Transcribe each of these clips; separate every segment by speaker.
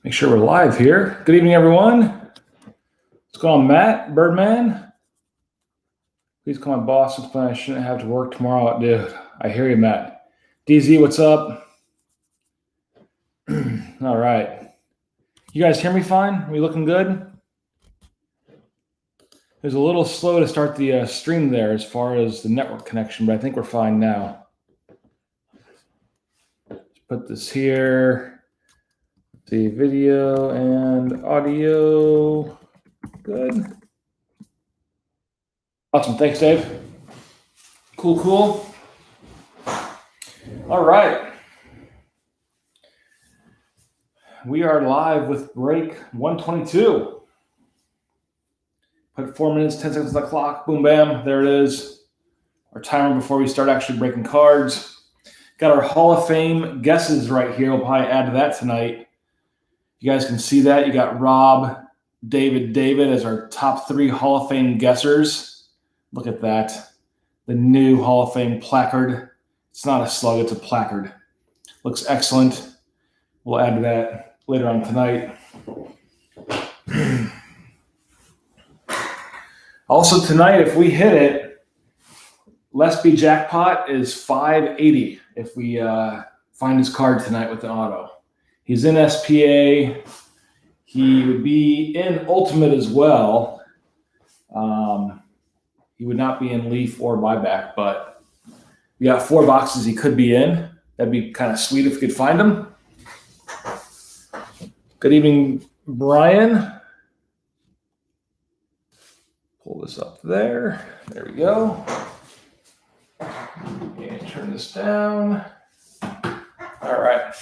Speaker 1: Make sure we're live here. Good evening, everyone. What's going on, Matt, Birdman? Please call my boss and explain I shouldn't have to work tomorrow. Dude, I hear you, Matt. DZ, what's up? All right. You guys hear me fine? Are we looking good? It was a little slow to start the stream there as far as the network connection, but I think we're fine now. Let's put this here. See video and audio. Good. Awesome. Thanks, Dave. Cool. All right. We are live with break 122. Put 4 minutes, 10 seconds on the clock. Boom, bam. There it is. Our timer before we start actually breaking cards. Got our Hall of Fame guesses right here. We'll probably add to that tonight. You guys can see that. You got Rob, David as our top 3 Hall of Fame guessers. Look at that. The new Hall of Fame placard. It's not a slug, it's a placard. Looks excellent. We'll add to that later on tonight. Also tonight, if we hit it, Lesby jackpot is 580 if we find his card tonight with an auto. He's in SPA. He would be in Ultimate as well. He would not be in Leaf or Buyback, but we got 4 boxes he could be in. That'd be kind of sweet if we could find him. Good evening, Brian. Pull this up there. There we go. And turn this down. All right.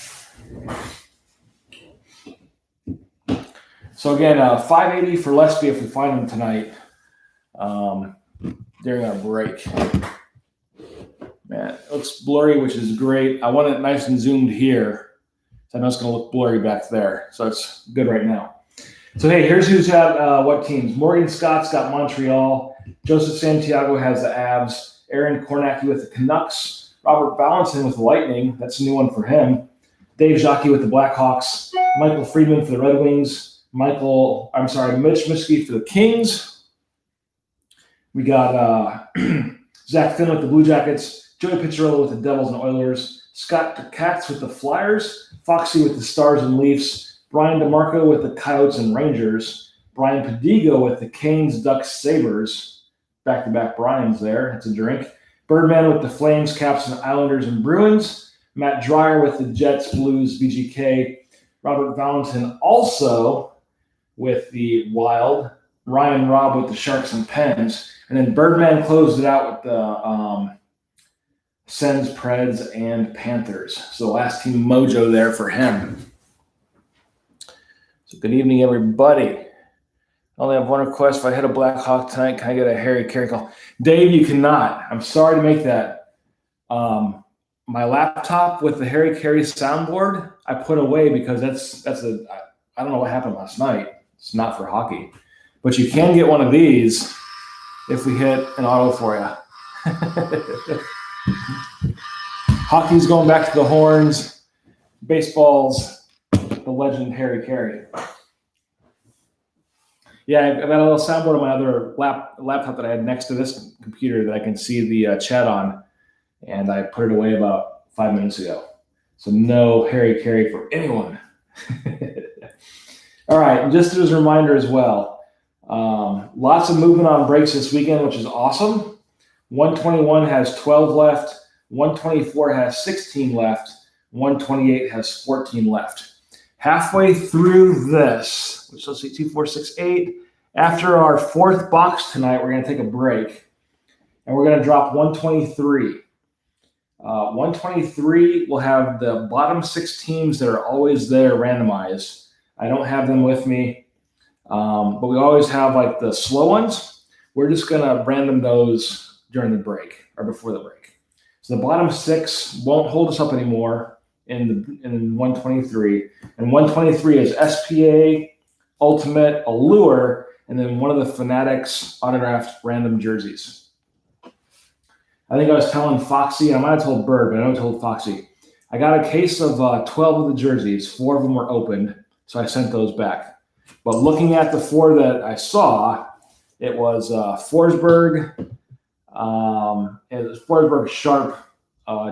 Speaker 1: So again, 580 for Lesby if we find him tonight during our break. Man, it looks blurry, which is great. I want it nice and zoomed here. So I know it's going to look blurry back there. So it's good right now. So, hey, here's who's got what teams. Morgan Scott's got Montreal. Joseph Santiago has the Avs. Aaron Kornacki with the Canucks. Robert Valentin with the Lightning. That's a new one for him. Dave Jockey with the Blackhawks. Michael Friedman for the Red Wings. Mitch Miskey for the Kings. We got Zach Finn with the Blue Jackets. Joey Picciarello with the Devils and Oilers. Scott Katz with the Flyers. Foxy with the Stars and Leafs. Brian DeMarco with the Coyotes and Rangers. Brian Padigo with the Canes, Ducks, Sabres. Back-to-back Brians there. That's a drink. Birdman with the Flames, Caps, and Islanders and Bruins. Matt Dreyer with the Jets, Blues, VGK. Robert Valentin also with the Wild. Ryan Robb with the Sharks and Pens. And then Birdman closed it out with the Sens, Preds, and Panthers. So last team mojo there for him. So good evening, everybody. I only have one request. If I hit a Blackhawk tonight, can I get a Harry Carey call? Dave, you cannot. I'm sorry to make that. My laptop with the Harry Carey soundboard, I put away because I don't know what happened last night. It's not for hockey. But you can get one of these if we hit an auto for you. Hockey's going back to the horns. Baseball's the legend Harry Carey. Yeah, I've got a little soundboard on my other laptop that I had next to this computer that I can see the chat on, and I put it away about 5 minutes ago. So no Harry Carey for anyone. All right, and just as a reminder as well, lots of movement on breaks this weekend, which is awesome. 121 has 12 left. 124 has 16 left. 128 has 14 left. Halfway through this, which let's see, 2, 4, 6, 8. After our 4th box tonight, we're going to take a break, and we're going to drop 123. 123 will have the bottom 6 teams that are always there randomized. I don't have them with me, but we always have like the slow ones. We're just going to random those during the break or before the break. So the bottom 6 won't hold us up anymore in 123. And 123 is SPA, Ultimate, Allure, and then one of the Fanatics autographed random jerseys. I think I was telling Foxy, I might have told Bird, but I know I told Foxy. I got a case of 12 of the jerseys. 4 of them were opened. So I sent those back. But looking at the 4 that I saw, it was Forsberg. It was Forsberg Sharp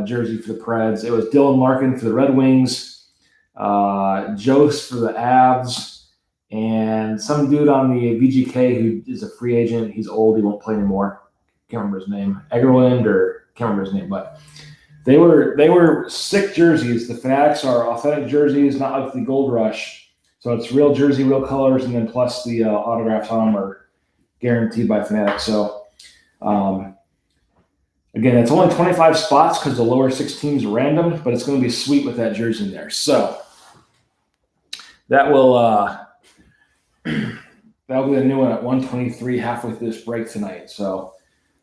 Speaker 1: jersey for the Preds. It was Dylan Larkin for the Red Wings. Jost for the Avs. And some dude on the VGK who is a free agent. He's old. He won't play anymore. Can't remember his name. Egerland or can't remember his name. But they were sick jerseys. The Fanatics are authentic jerseys, not like the Gold Rush. So it's real jersey, real colors, and then plus the autographs on them are guaranteed by Fanatics. So, again, it's only 25 spots because the lower 6 teams are random, but it's going to be sweet with that jersey in there. So that will that'll be the new one at 123 halfway through this break tonight. So,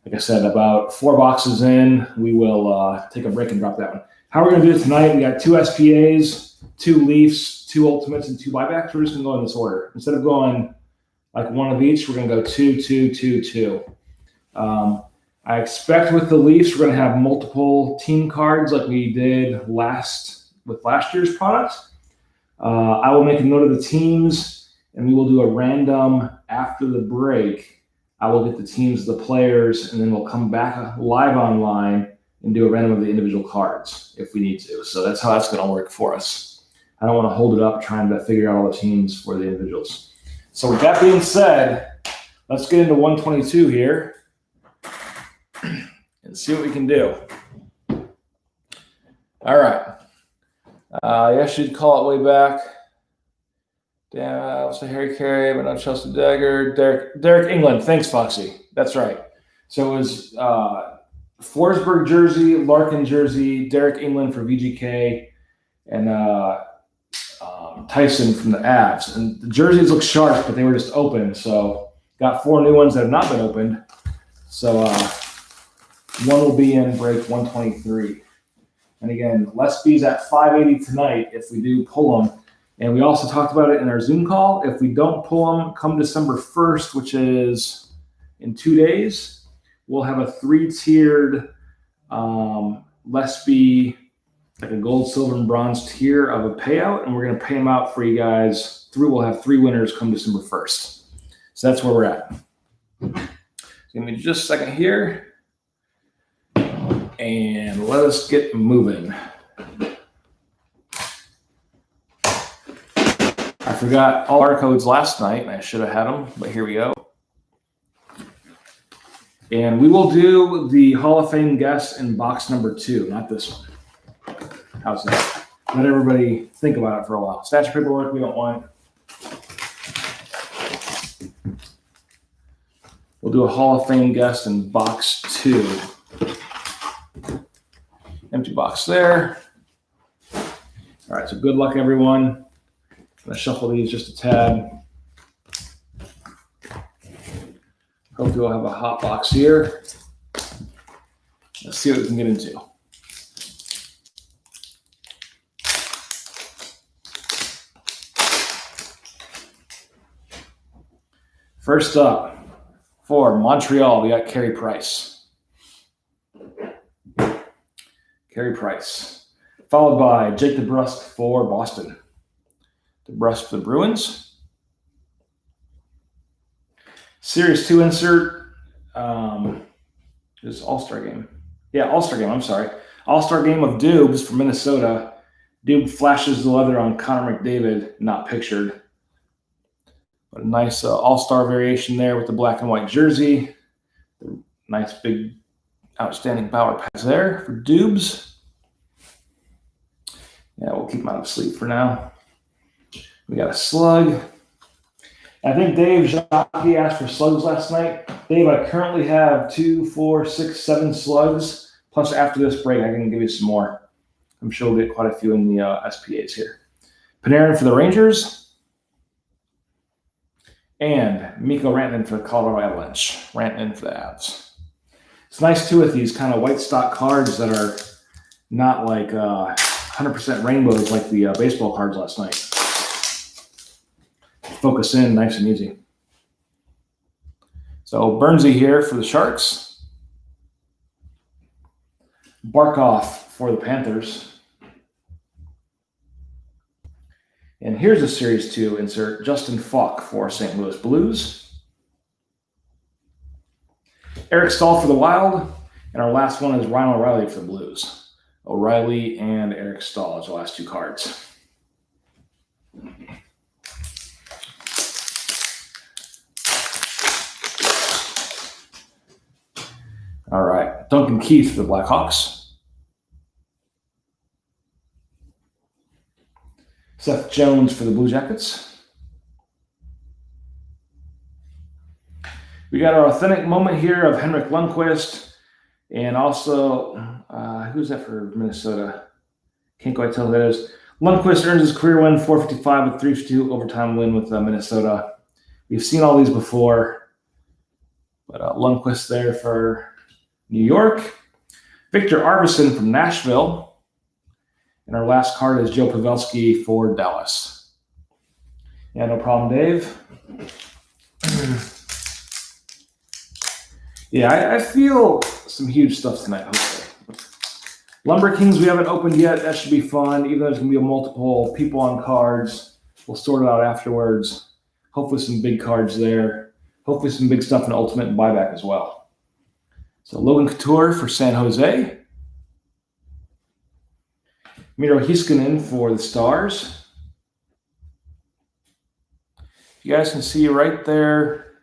Speaker 1: like I said, about 4 boxes in, we will take a break and drop that one. How we're going to do it tonight, we got 2 SPAs, 2 Leafs, 2 Ultimates, and 2 Buybacks. We're just going to go in this order. Instead of going like one of each, we're going to go 2, 2, 2, 2. I expect with the Leafs, we're going to have multiple team cards like we did with last year's product. I will make a note of the teams, and we will do a random after the break. I will get the teams, the players, and then we'll come back live online and do a random of the individual cards if we need to. So that's how that's going to work for us. I don't want to hold it up trying to figure out all the teams for the individuals. So with that being said, let's get into 122 here and see what we can do. All right. Yes, you'd call it way back. Damn, I'll say Harry Carey, but not Chelsea Dagger. Derek England. Thanks, Foxy. That's right. So it was Forsberg jersey, Larkin jersey, Derek England for VGK, and Tyson from the Avs. And the jerseys look sharp, but they were just open. So got 4 new ones that have not been opened. So one will be in break 123. And again, less B's at 580 tonight if we do pull them. And we also talked about it in our Zoom call. If we don't pull them come December 1st, which is in 2 days, we'll have a 3-tiered less B, like a gold, silver, and bronze tier of a payout, and we're going to pay them out for you guys. We'll have 3 winners come December 1st. So that's where we're at. Give me just a second here, and let us get moving. I forgot all our codes last night, and I should have had them, but here we go. And we will do the Hall of Fame guess in box number 2, not this one. How's that? Let everybody think about it for a while. Statue paperwork we don't want. We'll do a Hall of Fame guest in box 2. Empty box there. All right, so good luck, everyone. I'm going to shuffle these just a tad. Hopefully we'll have a hot box here. Let's see what we can get into. First up, for Montreal, we got Carey Price. Carey Price. Followed by Jake DeBrusk for Boston. DeBrusk for the Bruins. Series 2 insert. This All-Star game. Yeah, All-Star game, I'm sorry. All-Star game of Dubes from Minnesota. Dube flashes the leather on Connor McDavid, not pictured. But a nice all-star variation there with the black and white jersey. Nice big outstanding power pads there for Dubes. Yeah, we'll keep them out of sleep for now. We got a slug. I think Dave Jockey asked for slugs last night. Dave, I currently have 2, 4, 6, 7 slugs. Plus after this break, I can give you some more. I'm sure we'll get quite a few in the SPAs here. Panarin for the Rangers. And Mikko Rantanen for the Colorado Avalanche. Rantanen for the Avs. It's nice, too, with these kind of white stock cards that are not like 100% rainbows like the baseball cards last night. Focus in nice and easy. So Burnsy here for the Sharks. Barkov for the Panthers. And here's a Series 2 insert, Justin Falk for St. Louis Blues. Eric Stahl for the Wild. And our last one is Ryan O'Reilly for the Blues. O'Reilly and Eric Stahl as the last two cards. All right, Duncan Keith for the Blackhawks. Seth Jones for the Blue Jackets. We got our authentic moment here of Henrik Lundqvist, and also, who's that for Minnesota? Can't quite tell who that is. Lundqvist earns his career win, 455 with 3-2 overtime win with Minnesota. We've seen all these before, but Lundqvist there for New York. Victor Arvidsson from Nashville. And our last card is Joe Pavelski for Dallas. Yeah, no problem, Dave. Yeah, I feel some huge stuff tonight, hopefully. Lumber Kings we haven't opened yet. That should be fun, even though there's going to be multiple people on cards. We'll sort it out afterwards. Hopefully some big cards there. Hopefully some big stuff in Ultimate and Buyback as well. So Logan Couture for San Jose. Miro Heiskanen for the Stars. You guys can see right there,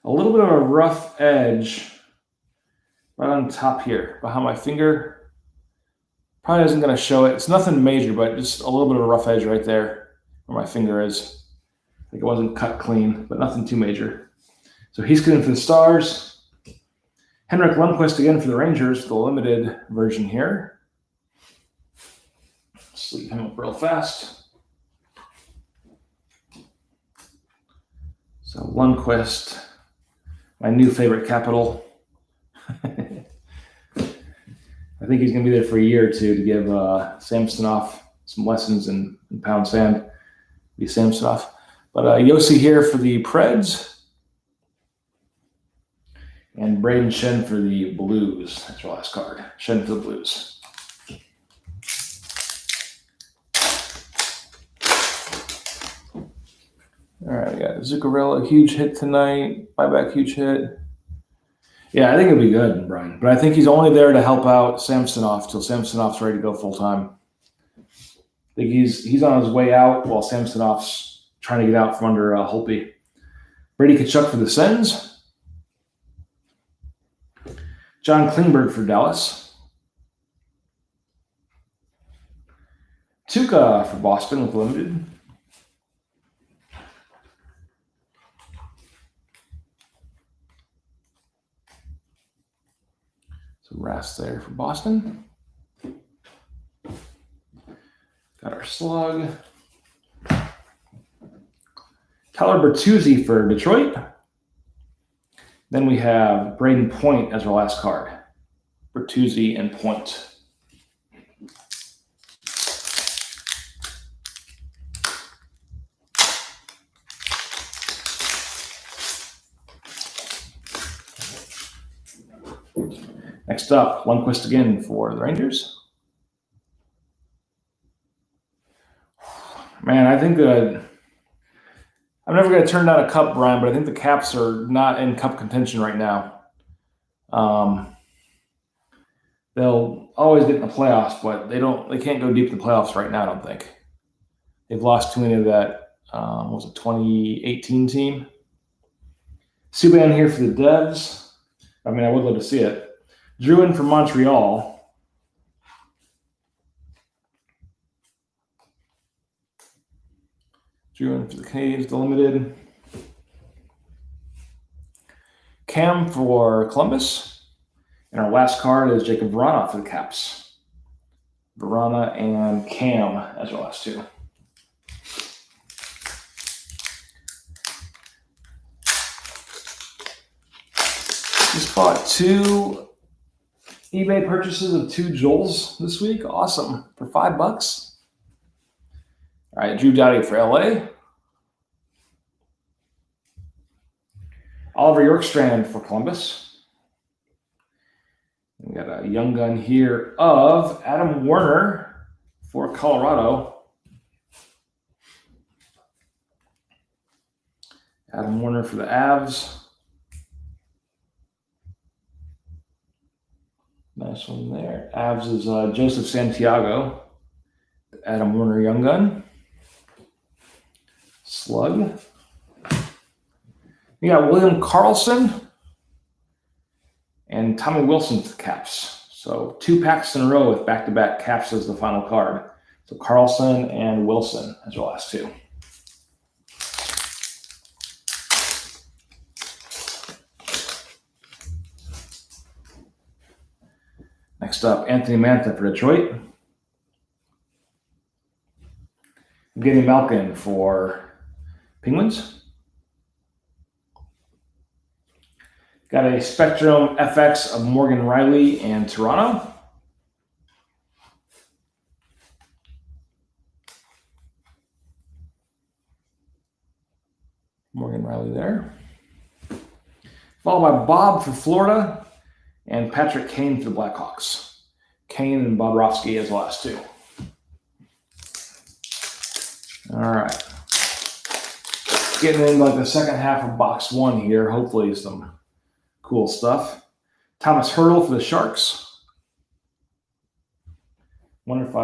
Speaker 1: a little bit of a rough edge right on top here, behind my finger. Probably isn't going to show it. It's nothing major, but just a little bit of a rough edge right there where my finger is. I think it wasn't cut clean, but nothing too major. So Heiskanen for the Stars. Henrik Lundqvist again for the Rangers, the limited version here. Sleeve him up real fast. So Lundqvist, my new favorite capital. I think he's going to be there for a year or two to give Samsonov some lessons in pound sand. Be Samsonov. But Yossi here for the Preds. And Braden Shen for the Blues. That's your last card. Shen for the Blues. All right, we got Zuccarello, huge hit tonight. Buyback, huge hit. Yeah, I think it'll be good, Brian. But I think he's only there to help out Samsonov till Samsonov's ready to go full time. I think he's on his way out while Samsonov's trying to get out from under Holtby. Brady Tkachuk for the Sens. John Klingberg for Dallas. Tuukka for Boston with limited. So Rask there for Boston. Got our slug. Tyler Bertuzzi for Detroit. Then we have Braden Point as our last card. Bertuzzi and Point. Next up, Lundqvist again for the Rangers. Man, I think I'm never going to turn down a cup, Brian, but I think the Caps are not in cup contention right now. They'll always get in the playoffs, but they can't go deep in the playoffs right now, I don't think. They've lost too many of that, 2018 team. Subban here for the Devs. I mean, I would love to see it. Druin for Montreal. Druin for the Canadiens, the limited. Cam for Columbus. And our last card is Jacob Vrana for the Caps. Vrana and Cam as our last two. Just bought two eBay purchases of two Joels this week. Awesome. For $5. All right, Drew Doughty for LA. Oliver Yorkstrand for Columbus. We got a young gun here of Adam Werner for Colorado. Adam Warner for the Avs. Nice one there. Avs is Joseph Santiago. Adam Warner Young Gun. Slug. You got William Karlsson and Tommy Wilson for the Caps. So 2 packs in a row with back-to-back Caps as the final card. So Karlsson and Wilson as your last 2. Next up, Anthony Mantha for Detroit. Evgeny Malkin for Penguins. Got a Spectrum FX of Morgan Rielly and Toronto. Morgan Rielly there. Followed by Bob for Florida and Patrick Kane for the Blackhawks. Kane and Bobrovsky as the last 2. All right. Getting in like the second half of box 1 here. Hopefully some cool stuff. Thomas Hertl for the Sharks. Wonder if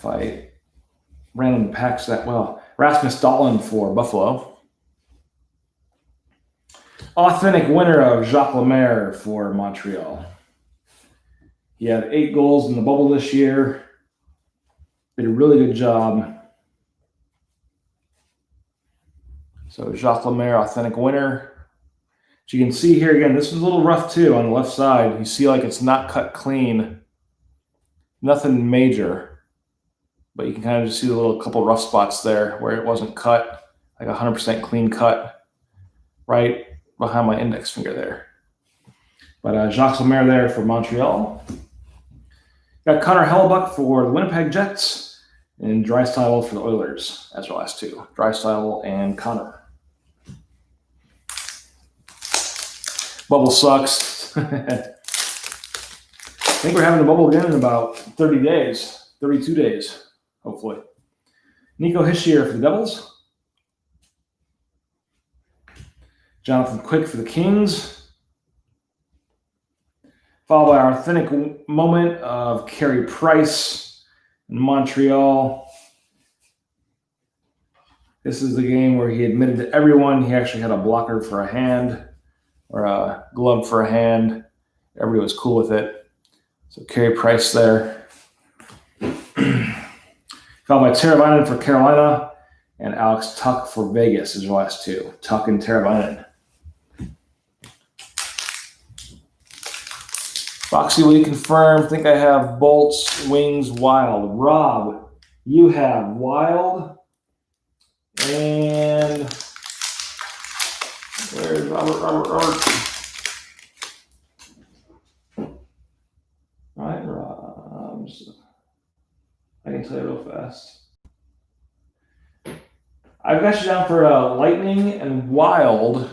Speaker 1: I ran the packs that well. Rasmus Dahlin for Buffalo. Authentic winner of Jacques Lemaire for Montreal. He had 8 goals in the bubble this year. Did a really good job. So Jacques Lemaire, authentic winner. As you can see here again, this was a little rough too on the left side. You see like it's not cut clean. Nothing major. But you can kind of just see the little couple rough spots there where it wasn't cut, like 100% clean cut, right behind my index finger there. But Jacques Lemaire there for Montreal. Got Connor Hellebuck for the Winnipeg Jets and Draisaitl for the Oilers as your last 2. Draisaitl and Connor. Bubble sucks. I think we're having a bubble again in about 30 days, 32 days. Hopefully. Nico Hischier for the Devils. Jonathan Quick for the Kings. Followed by our authentic moment of Carey Price in Montreal. This is the game where he admitted to everyone he actually had a blocker for a hand or a glove for a hand. Everybody was cool with it. So Carey Price there. Followed by Teravainen for Carolina and Alex Tuck for Vegas is your last 2. Tuck and Teravainen. Foxy, will you confirm? I think I have Bolts, Wings, Wild. Rob, you have Wild. And where's Robert? All right, Rob. I can tell you real fast. I've got you down for Lightning and Wild.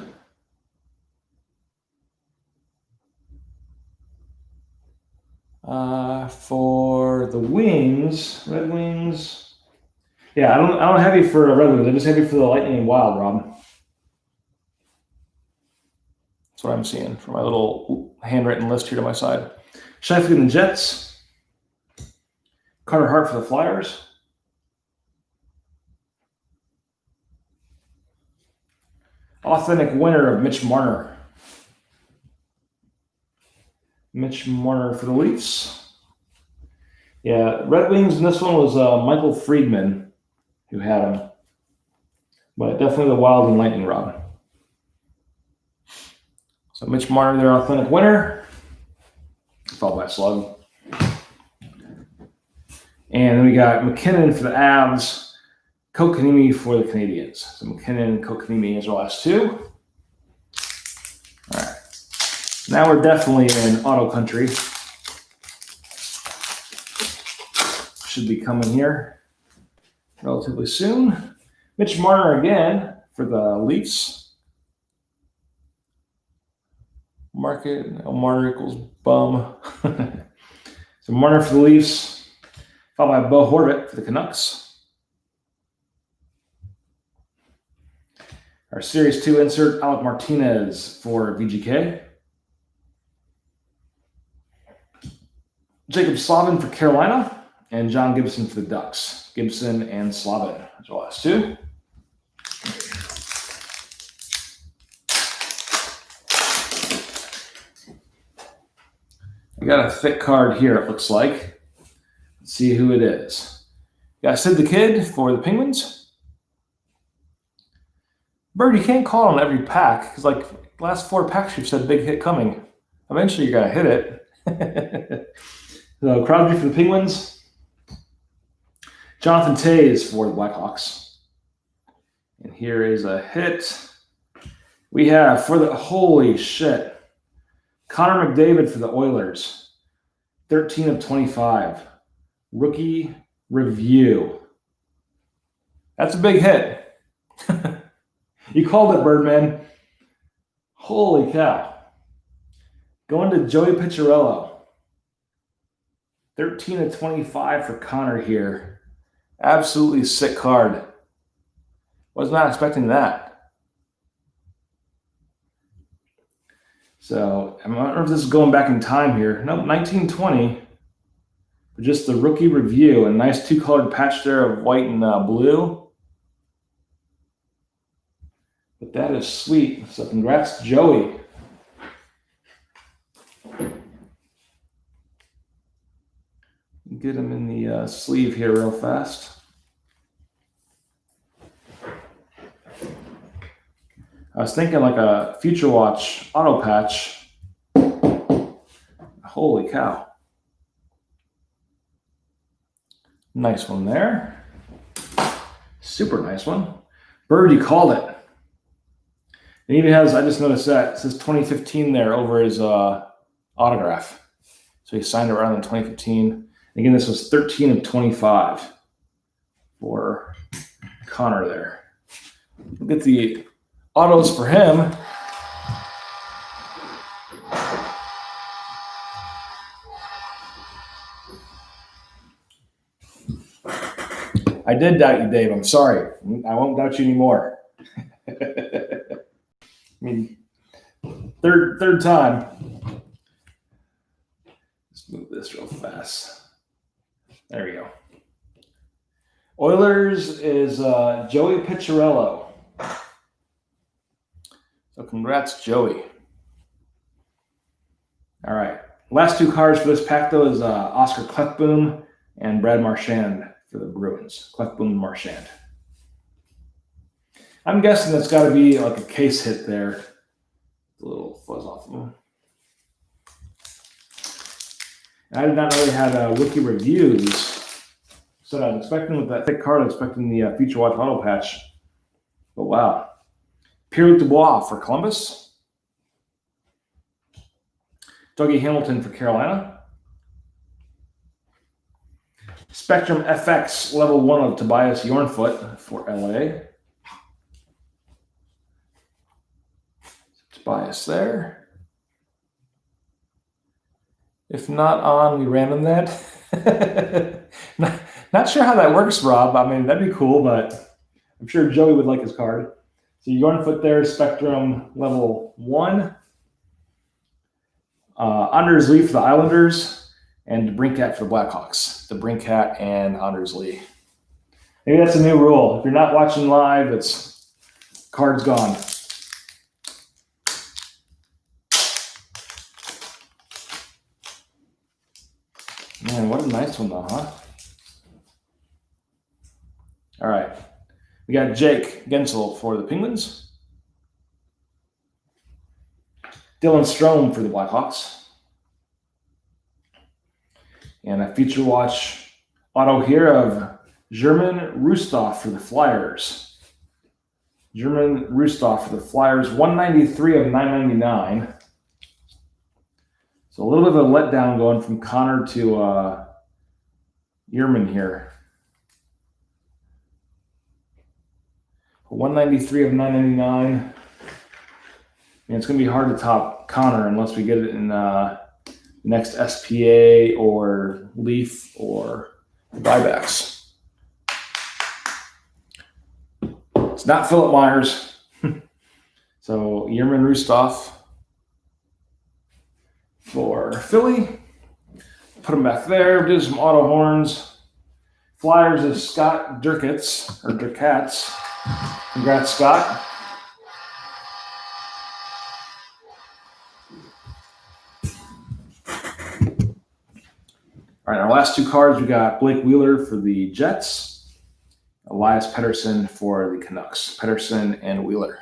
Speaker 1: For the Wings, Red Wings. Yeah, I don't have you for Red Wings. I just have you for the Lightning and Wild, Rob. That's what I'm seeing for my little handwritten list here to my side. Scheifele and the Jets. Carter Hart for the Flyers. Authentic winner of Mitch Marner. Mitch Marner for the Leafs. Yeah, Red Wings, and this one was Michael Friedman who had him. But definitely the Wild and Lightning, Rob. So Mitch Marner, their authentic winner. Followed by Slug. And then we got McKinnon for the Avs, Kotkaniemi for the Canadiens. So McKinnon and Kotkaniemi is our last 2. All right. Now we're definitely in auto country. Should be coming here relatively soon. Mitch Marner again for the Leafs. Marner equals bum. So Marner for the Leafs. Followed by Bo Horvat for the Canucks. Our Series 2 insert, Alec Martinez for VGK. Jacob Slavin for Carolina, and John Gibson for the Ducks. Gibson and Slavin, as well as two. We got a thick card here, it looks like. Let's see who it is. We got Sid the Kid for the Penguins. Bird, you can't call on every pack, because like last 4 packs you've said big hit coming. Eventually you're going to hit it. So Crosby for the Penguins. Jonathan Toews for the Blackhawks. And here is a hit. We have for the, holy shit, Connor McDavid for the Oilers. 13 of 25. Rookie review. That's a big hit. You called it, Birdman. Holy cow. Going to Joey Picciarello. 13 of 25 for Connor here. Absolutely sick card. Was not expecting that. So, I don't know if this is going back in time here. Nope, 1920. But just the rookie review. A nice 2-colored patch there of white and blue. But that is sweet. So congrats, Joey. Get him in the sleeve here real fast. I was thinking like a Future Watch auto patch. Holy cow. Nice one there. Super nice one. Bird, you called it. It even has, I just noticed that, it says 2015 there over his autograph. So he signed it around in 2015. Again, this was 13 of 25 for Connor there. We'll get the autos for him. I did doubt you, Dave. I'm sorry. I won't doubt you anymore. I mean, third time. Let's move this real fast. There we go. Oilers is Joey Picciarello. So congrats, Joey. All right. Last 2 cards for this pack, though, is Oscar Klefbom and Brad Marchand for the Bruins. Klefbom and Marchand. I'm guessing that's got to be like a case hit there. A little fuzz off of them. I did not know they had wiki reviews. So I was expecting with that thick card, I was expecting the Future Watch auto patch. But wow. Pierre-Luc Dubois for Columbus. Dougie Hamilton for Carolina. Spectrum FX level 1 of Tobias Yornfoot for LA. Tobias there. If not on, we random that. Not sure how that works, Rob. I mean, that'd be cool, but I'm sure Joey would like his card. So Yornfoot there, Spectrum level 1. Anders Lee for the Islanders, and DeBrincat for the Blackhawks. DeBrincat and Anders Lee. Maybe that's a new rule. If you're not watching live, it's card's gone. Man, what a nice one though, huh? All right. We got Jake Gensel for the Penguins. Dylan Strome for the Blackhawks. And a Future Watch auto here of German Rustov for the Flyers. German Rustov for the Flyers, 193 of 999. So a little bit of a letdown going from Connor to Yerman here. 193 of 999. And it's going to be hard to top Connor unless we get it in next SPA or Leaf or buybacks. It's not Philip Myers. So Yerman Rustov for Philly. Put them back there. Do some auto horns. Flyers is Scott Durkatz. Congrats, Scott. All right, our last 2 cards, we got Blake Wheeler for the Jets, Elias Pettersson for the Canucks. Pettersson and Wheeler.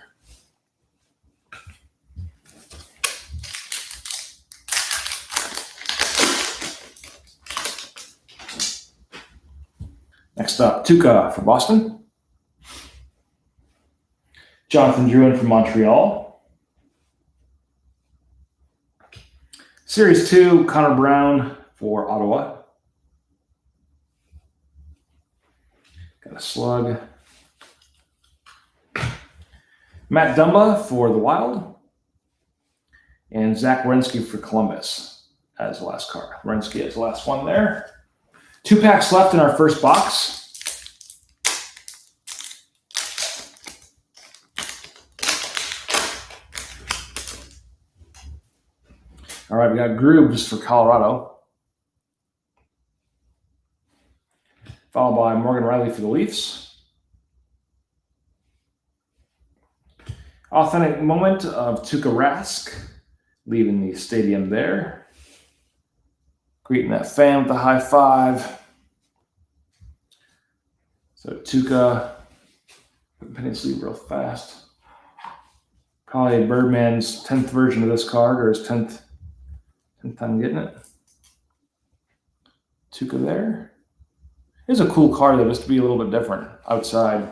Speaker 1: Next up, Tuukka for Boston. Jonathan Drouin from Montreal. Series 2, Connor Brown for Ottawa. Got a slug. Matt Dumba for the Wild. And Zach Werenski for Columbus as the last card. Werenski is the last one there. 2 packs left in our first box. All right, we got Grooves for Colorado. Followed by Morgan Riley for the Leafs. Authentic moment of Tuukka Rask leaving the stadium there. Greeting that fan with a high five. So Tuukka, penny sleeve real fast. Probably Birdman's 10th version of this card, or his 10th time getting it. Tuukka there. Here's a cool card though, just to be a little bit different outside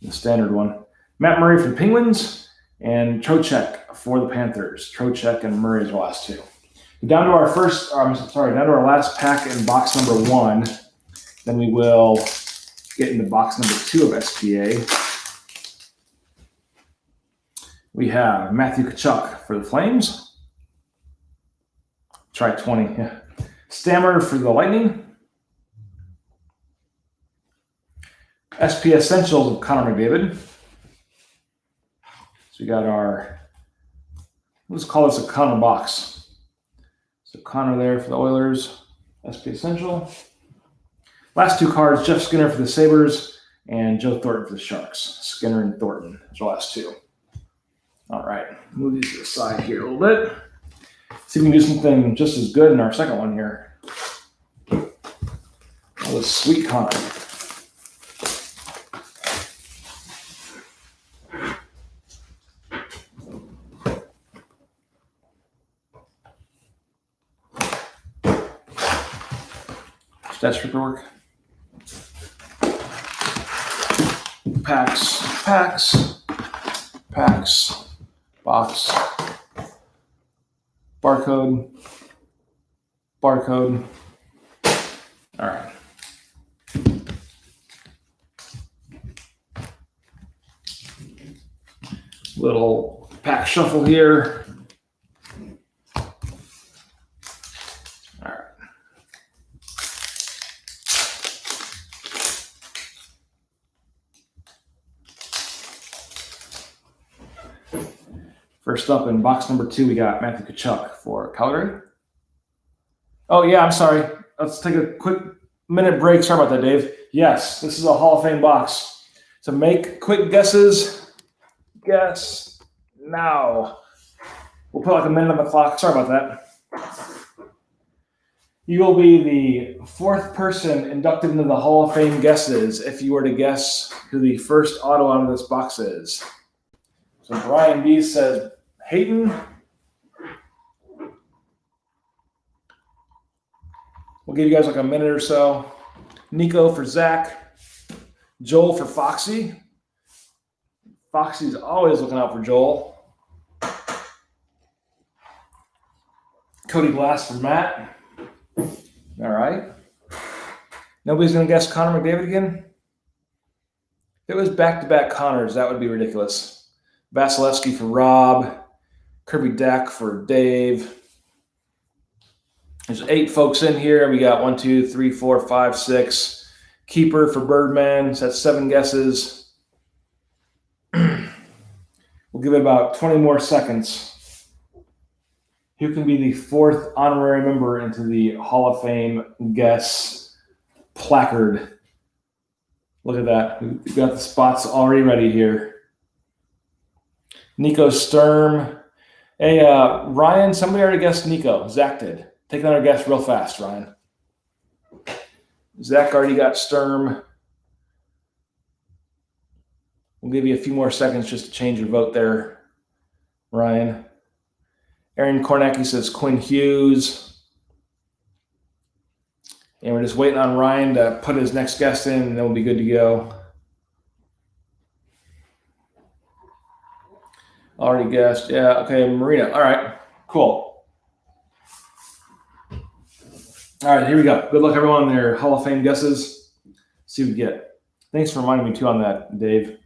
Speaker 1: the standard one. Matt Murray for the Penguins and Trocheck for the Panthers. Trocheck and Murray is the last 2. Down to our last pack in box number 1. Then we will get into box number 2 of SPA. We have Matthew Tkachuk for the Flames. Try 20. Yeah. Stammer for the Lightning. SP Essentials of Connor McDavid. So we got our, let's call this a Connor box. So Connor there for the Oilers. SP Essential. Last 2 cards, Jeff Skinner for the Sabres and Joe Thornton for the Sharks. Skinner and Thornton, those are the last 2. All right, move these to the side here a little bit. See if we can do something just as good in our second one here. Oh, this sweet Connor. Stat stripper work. Packs, box, barcode. All right. Little pack shuffle here. All right. First up in box number 2, we got Matthew Tkachuk for Calgary. Oh, yeah, I'm sorry. Let's take a quick minute break. Sorry about that, Dave. Yes, this is a Hall of Fame box. So make quick guesses. Guess now. We'll put like a minute on the clock. Sorry about that. You will be the 4th person inducted into the Hall of Fame guesses if you were to guess who the first auto out of this box is. So Brian B says Hayton. We'll give you guys like a minute or so. Nico for Zach. Joel for Foxy. Foxy's always looking out for Joel. Cody Glass for Matt. All right. Nobody's going to guess Connor McDavid again? If it was back-to-back Connors, that would be ridiculous. Vasilevsky for Rob. Kirby Dack for Dave. There's 8 folks in here. We got 1, 2, 3, 4, 5, 6. Keeper for Birdman. So that's 7 guesses. We'll give it about 20 more seconds. Who can be the 4th honorary member into the Hall of Fame guess placard? Look at that. We've got the spots already ready here. Nico Sturm. Hey, Ryan, somebody already guessed Nico. Zach did. Take another guess real fast, Ryan. Zach already got Sturm. We'll give you a few more seconds just to change your vote there, Ryan. Aaron Kornacki says Quinn Hughes. And we're just waiting on Ryan to put his next guest in, and then we'll be good to go. Already guessed. Yeah, okay, Marina. All right, cool. All right, here we go. Good luck, everyone, on their Hall of Fame guesses. See what we get. Thanks for reminding me, too, on that, Dave.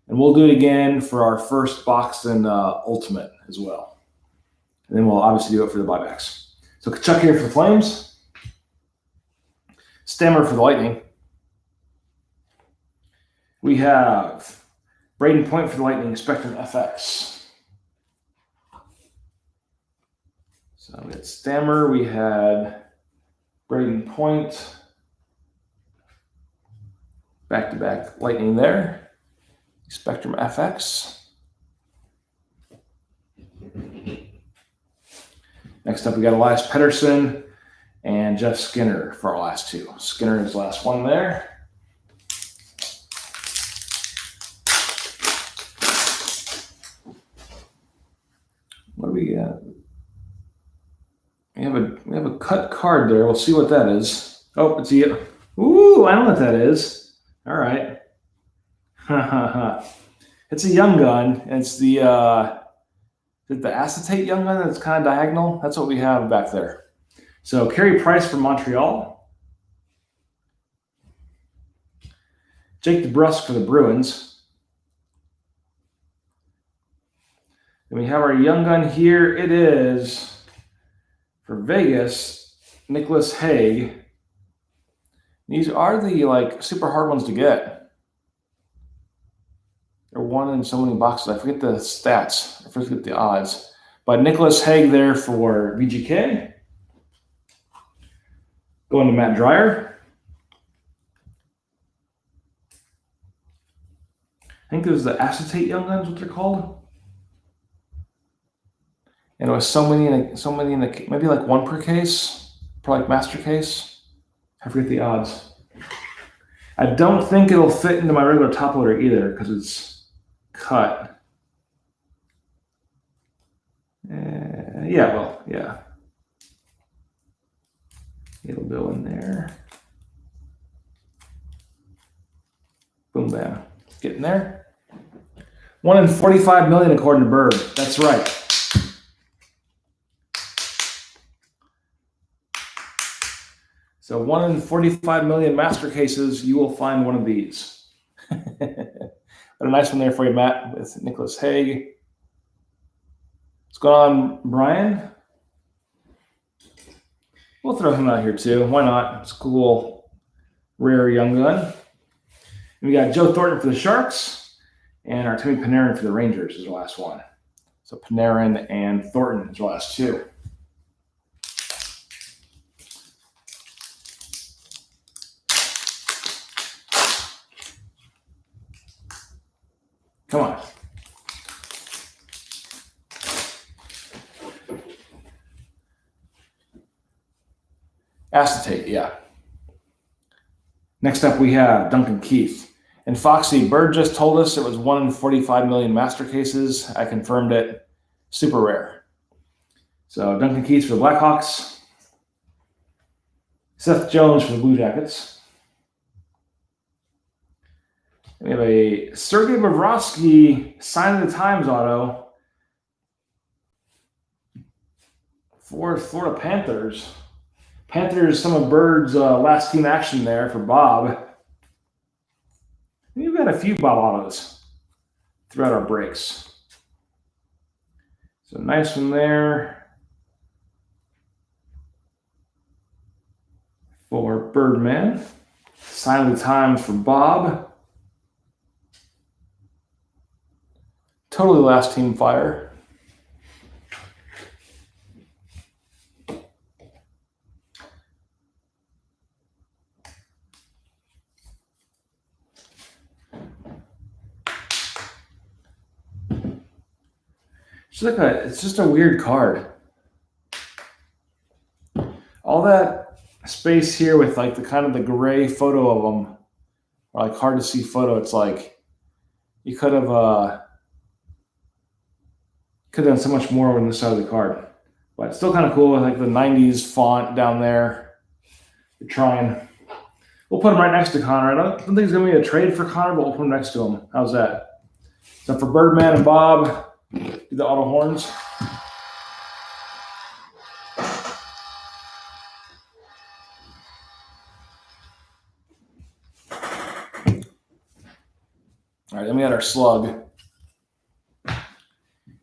Speaker 1: And we'll do it again for our first Boxton Ultimate as well. And then we'll obviously do it for the buybacks. So Chuck here for the Flames. Stammer for the Lightning. We have Braden Point for the Lightning, Spectrum FX. So we had Stammer, we had Braden Point. Back-to-back Lightning there. Spectrum FX. Next up, we got Elias Pettersson and Jeff Skinner for our last two. Skinner is the last one there. What do we got? We have a cut card there. We'll see what that is. Oh, it's a. Ooh, I know what that is. All right. It's a young gun. It's the acetate young gun that's kind of diagonal. That's what we have back there. So Carey Price from Montreal. Jake DeBrusk for the Bruins. And we have our young gun here. It is for Vegas, Nicholas Hague. These are the super hard ones to get. They're one in so many boxes. I forget the stats. I forget the odds. But Nicholas Hague there for VGK. Going to Matt Dreyer. I think it was the acetate young guns, what they're called. And it was so many in the maybe like one per case, probably like master case. I forget the odds. I don't think it'll fit into my regular top loader either because it's cut. Yeah. It'll go in there. Boom, bam. It's getting there. 1 in 45 million according to Bird. That's right. So 1 in 45 million master cases, you will find one of these. But a nice one there for you, Matt, with Nicholas Hague. What's going on, Brian? We'll throw him out here too. Why not? It's a cool, rare young gun. And we got Joe Thornton for the Sharks and Artemi Panarin for the Rangers is the last one. So Panarin and Thornton is the last two. Come on. Acetate, yeah. Next up, we have Duncan Keith. And Foxy, Bird just told us it was 1 in 45 million master cases. I confirmed it. Super rare. So Duncan Keith for the Blackhawks. Seth Jones for the Blue Jackets. We have a Sergei Bobrovsky Sign of the Times auto for Florida Panthers. Panthers, some of Bird's last team action there for Bob. We've got a few Bob autos throughout our breaks. So nice one there for Birdman. Sign of the Times for Bob. Totally last team fire. It's just a weird card. All that space here with like the kind of the gray photo of them, or like hard to see photo. It's like you could have done so much more on this side of the card, but it's still kind of cool with like the '90s font down there. You're trying. We'll put him right next to Connor. I don't think it's gonna be a trade for Connor, but we'll put him next to him. How's that? So for Birdman and Bob, do the auto horns. All right, then we got our slug.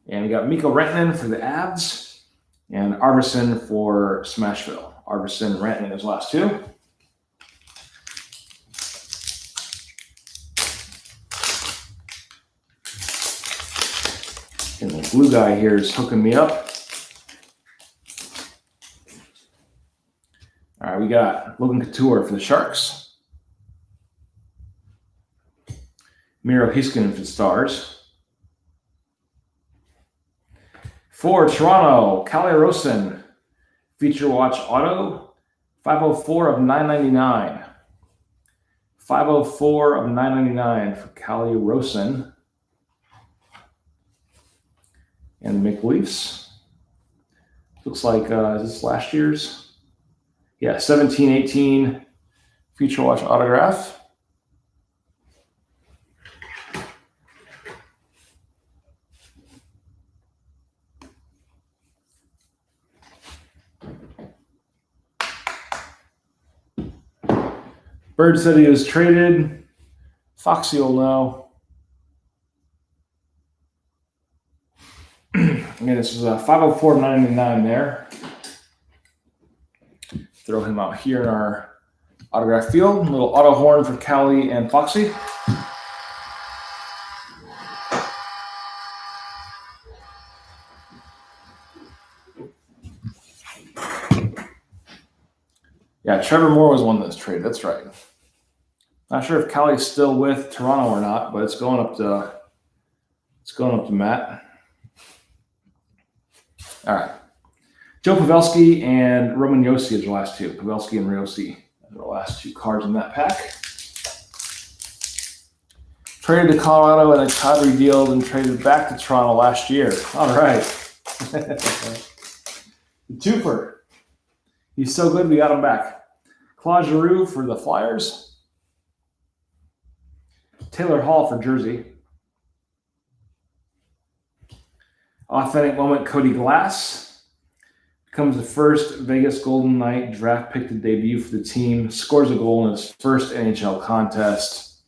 Speaker 1: And we got Mikko Rantanen for the Avs and Arvidsson for Smashville. Arvidsson, Rantanen his last two. And the blue guy here is hooking me up. All right, we got Logan Couture for the Sharks. Miro Heiskanen for the Stars. For Toronto, Calle Rosen, Feature Watch Auto, 504 of 999. 504 of 999 for Calle Rosen. And the Maple Leafs. Looks like, is this last year's? Yeah, 17-18 Feature Watch autograph. Bird said he was traded. Foxy will know. Again, this is a 504.99 there. Throw him out here in our autograph field. A little auto horn for Callie and Foxy. Yeah, Trevor Moore was one that's traded. That's right. Not sure if Callie's still with Toronto or not, but it's going up to Matt. All right. Joe Pavelski and Roman Josi are the last two. Pavelski and Josi are the last two cards in that pack. Traded to Colorado and then Kadri dealed and traded back to Toronto last year. All right. The twofer. He's so good, we got him back. Claude Giroux for the Flyers. Taylor Hall for Jersey. Authentic moment, Cody Glass. Becomes the first Vegas Golden Knight draft pick to debut for the team. Scores a goal in his first NHL contest.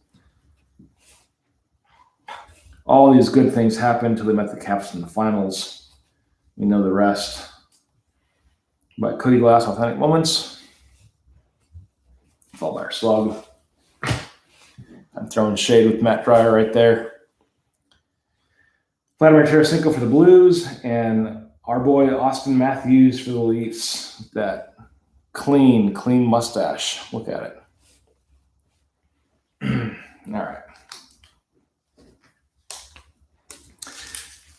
Speaker 1: All these good things happened until they met the Caps in the finals. We know the rest. But Cody Glass, authentic moments. Followed by our slug. I'm throwing shade with Matt Dreyer right there. Vladimir Tarasenko for the Blues, and our boy Austin Matthews for the Leafs. That clean mustache. Look at it. All right.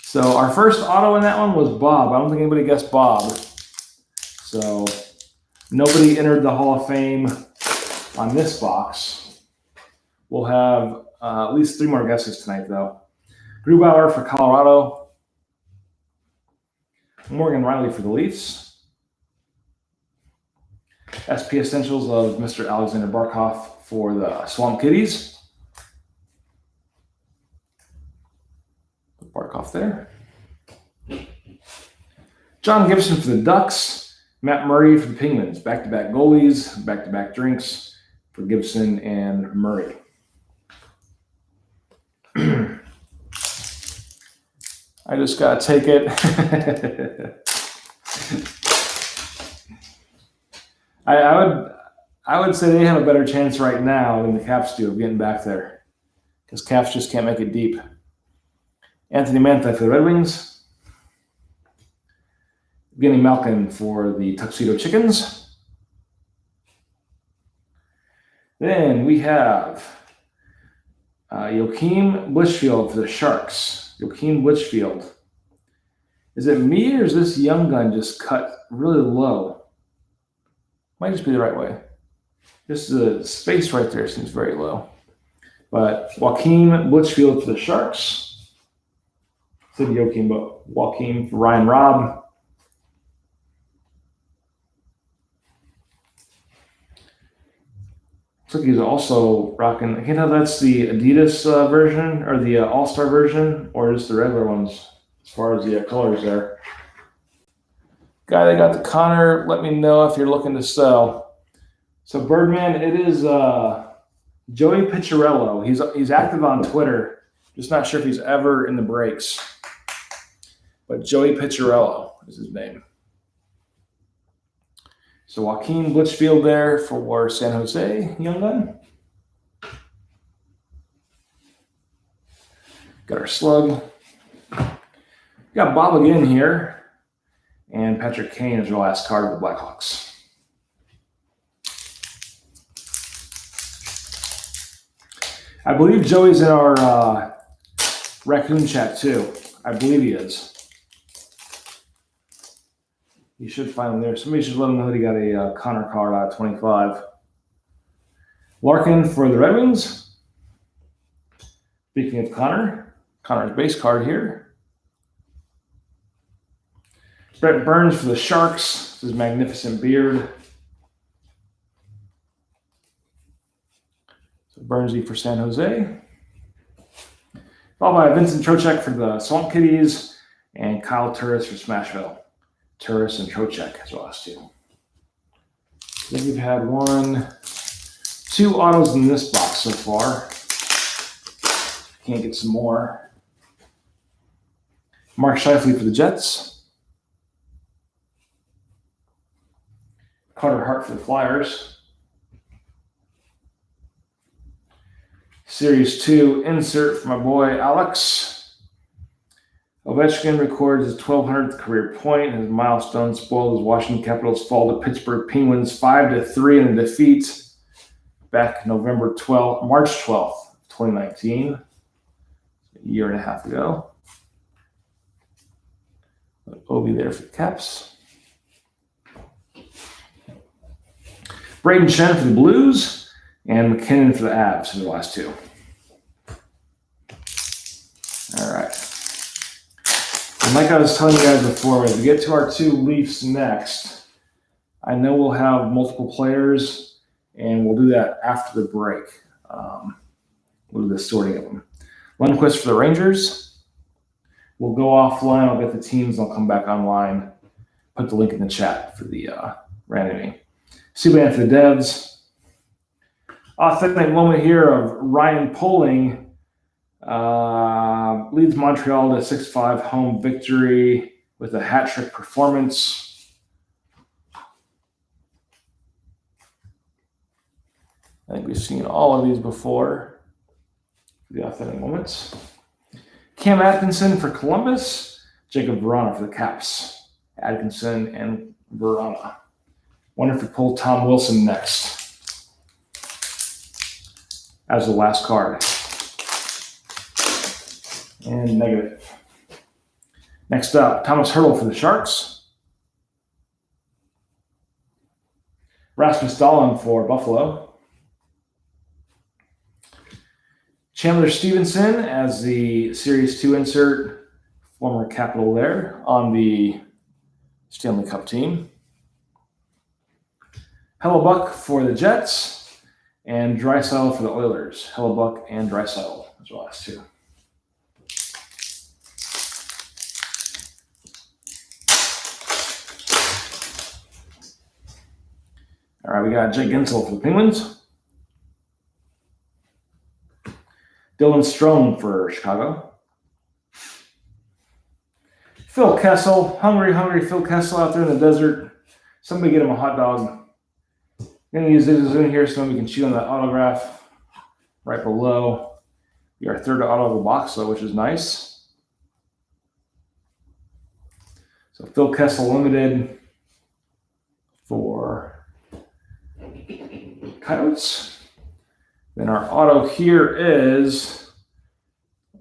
Speaker 1: So our first auto in that one was Bob. I don't think anybody guessed Bob. So nobody entered the Hall of Fame on this box. We'll have at least 3 more guesses tonight, though. Grubauer for Colorado. Morgan Riley for the Leafs. SP Essentials of Mr. Alexander Barkov for the Swamp Kitties. Barkov there. John Gibson for the Ducks. Matt Murray for the Penguins. Back-to-back goalies, back-to-back drinks for Gibson and Murray. I just got to take it. I would say they have a better chance right now than the Caps do of getting back there, because Caps just can't make it deep. Anthony Mantha for the Red Wings. Evgeny Malkin for the Tuxedo Chickens. Then we have Joachim Blichfield for the Sharks. Joachim Blichfield. Is it me or is this young gun just cut really low? Might just be the right way. Just the space right there seems very low. But Joachim Blichfield for the Sharks. Said Joachim, but Joachim for Ryan Robb. Looks like he's also rocking. I can't tell if that's the Adidas version or the All-Star version or just the regular ones as far as the colors there. Guy that got the Connor, let me know if you're looking to sell. So Birdman, it is Joey Picciarello. He's active on Twitter. Just not sure if he's ever in the breaks. But Joey Picciarello is his name. So Joachim Blichfield there for San Jose, young gun. Got our slug. Got Bob again here. And Patrick Kane is your last card of the Blackhawks. I believe Joey's in our Raccoon chat too. I believe he is. You should find him there. Somebody should let him know that he got a Connor card out of 25. Larkin for the Red Wings. Speaking of Connor's base card here. Brett Burns for the Sharks. His magnificent beard. So Burnsy for San Jose. Followed by Vincent Trocheck for the Swamp Kitties and Kyle Turris for Smashville. Turris and Trocheck as well as two. Then we've had 2 autos in this box so far. Can't get some more. Mark Scheifele for the Jets. Carter Hart for the Flyers. Series 2 insert for my boy Alex. Ovechkin records his 1,200th career point. His milestone spoiled as Washington Capitals fall to Pittsburgh Penguins 5-3 in a defeat back March 12th, 2019, a year and a half ago. Obi there for the Caps. Braden Shen for the Blues and McKinnon for the Avs for the last 2. All right. And like I was telling you guys before, as we get to our 2 Leafs next, I know we'll have multiple players, and we'll do that after the break. We'll do the sorting of them. Lundqvist for the Rangers. We'll go offline. I'll get the teams. I'll come back online. Put the link in the chat for the randoming. Subban for the Devs. Authentic moment here of Ryan Poling. Leads Montreal to 6-5 home victory with a hat trick performance. I think we've seen all of these before. The authentic moments. Cam Atkinson for Columbus. Jacob Verana for the Caps. Atkinson and Verana. Wonder if we pull Tom Wilson next as the last card. And negative. Next up, Thomas Hertl for the Sharks. Rasmus Dahlin for Buffalo. Chandler Stevenson as the Series 2 insert, former Capital there on the Stanley Cup team. Hellebuck for the Jets and Draisaitl for the Oilers. Hellebuck and Draisaitl as well as 2. All right, we got Jake Gensel for the Penguins. Dylan Strome for Chicago. Phil Kessel, hungry Phil Kessel out there in the desert. Somebody get him a hot dog. I'm going to use this in here so we can cheat on that autograph right below. We are 3rd auto of the box, though, which is nice. So Phil Kessel Limited for Coyotes. Then our auto here is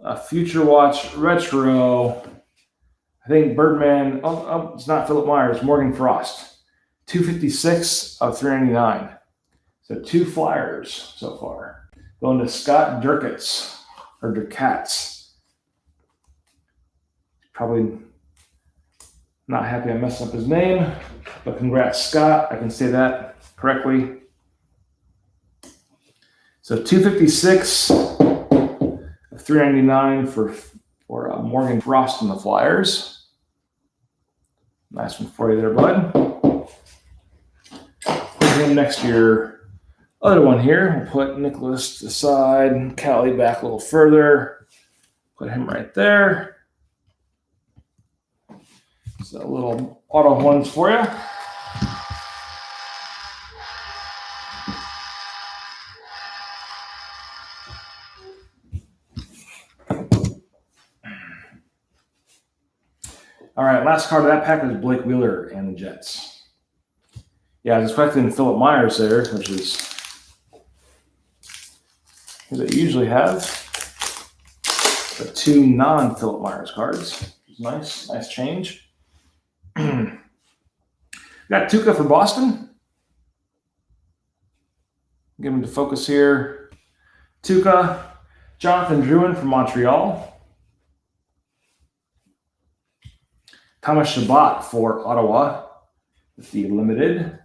Speaker 1: a Future Watch Retro. I think Birdman, it's not Philip Myers, Morgan Frost. 256 of 399. So 2 flyers so far. Going to Scott Durkatz, or Durkatz. Probably not happy I messed up his name, but congrats, Scott. I can say that correctly. So 256 of 399 for Morgan Frost in the Flyers. Nice one for you there, bud. Put him next to your other one here. We'll put Nicholas to the side, Callie back a little further. Put him right there. So little auto ones for you. All right, last card of that pack is Blake Wheeler and the Jets. Yeah, I was expecting Philip Myers there, which is what they usually have. The 2 non-Philip Myers cards, which is nice. Nice change. Got Tuukka for Boston. Get him to focus here. Tuukka, Jonathan Drouin from Montreal. Thomas Chabot for Ottawa with the limited.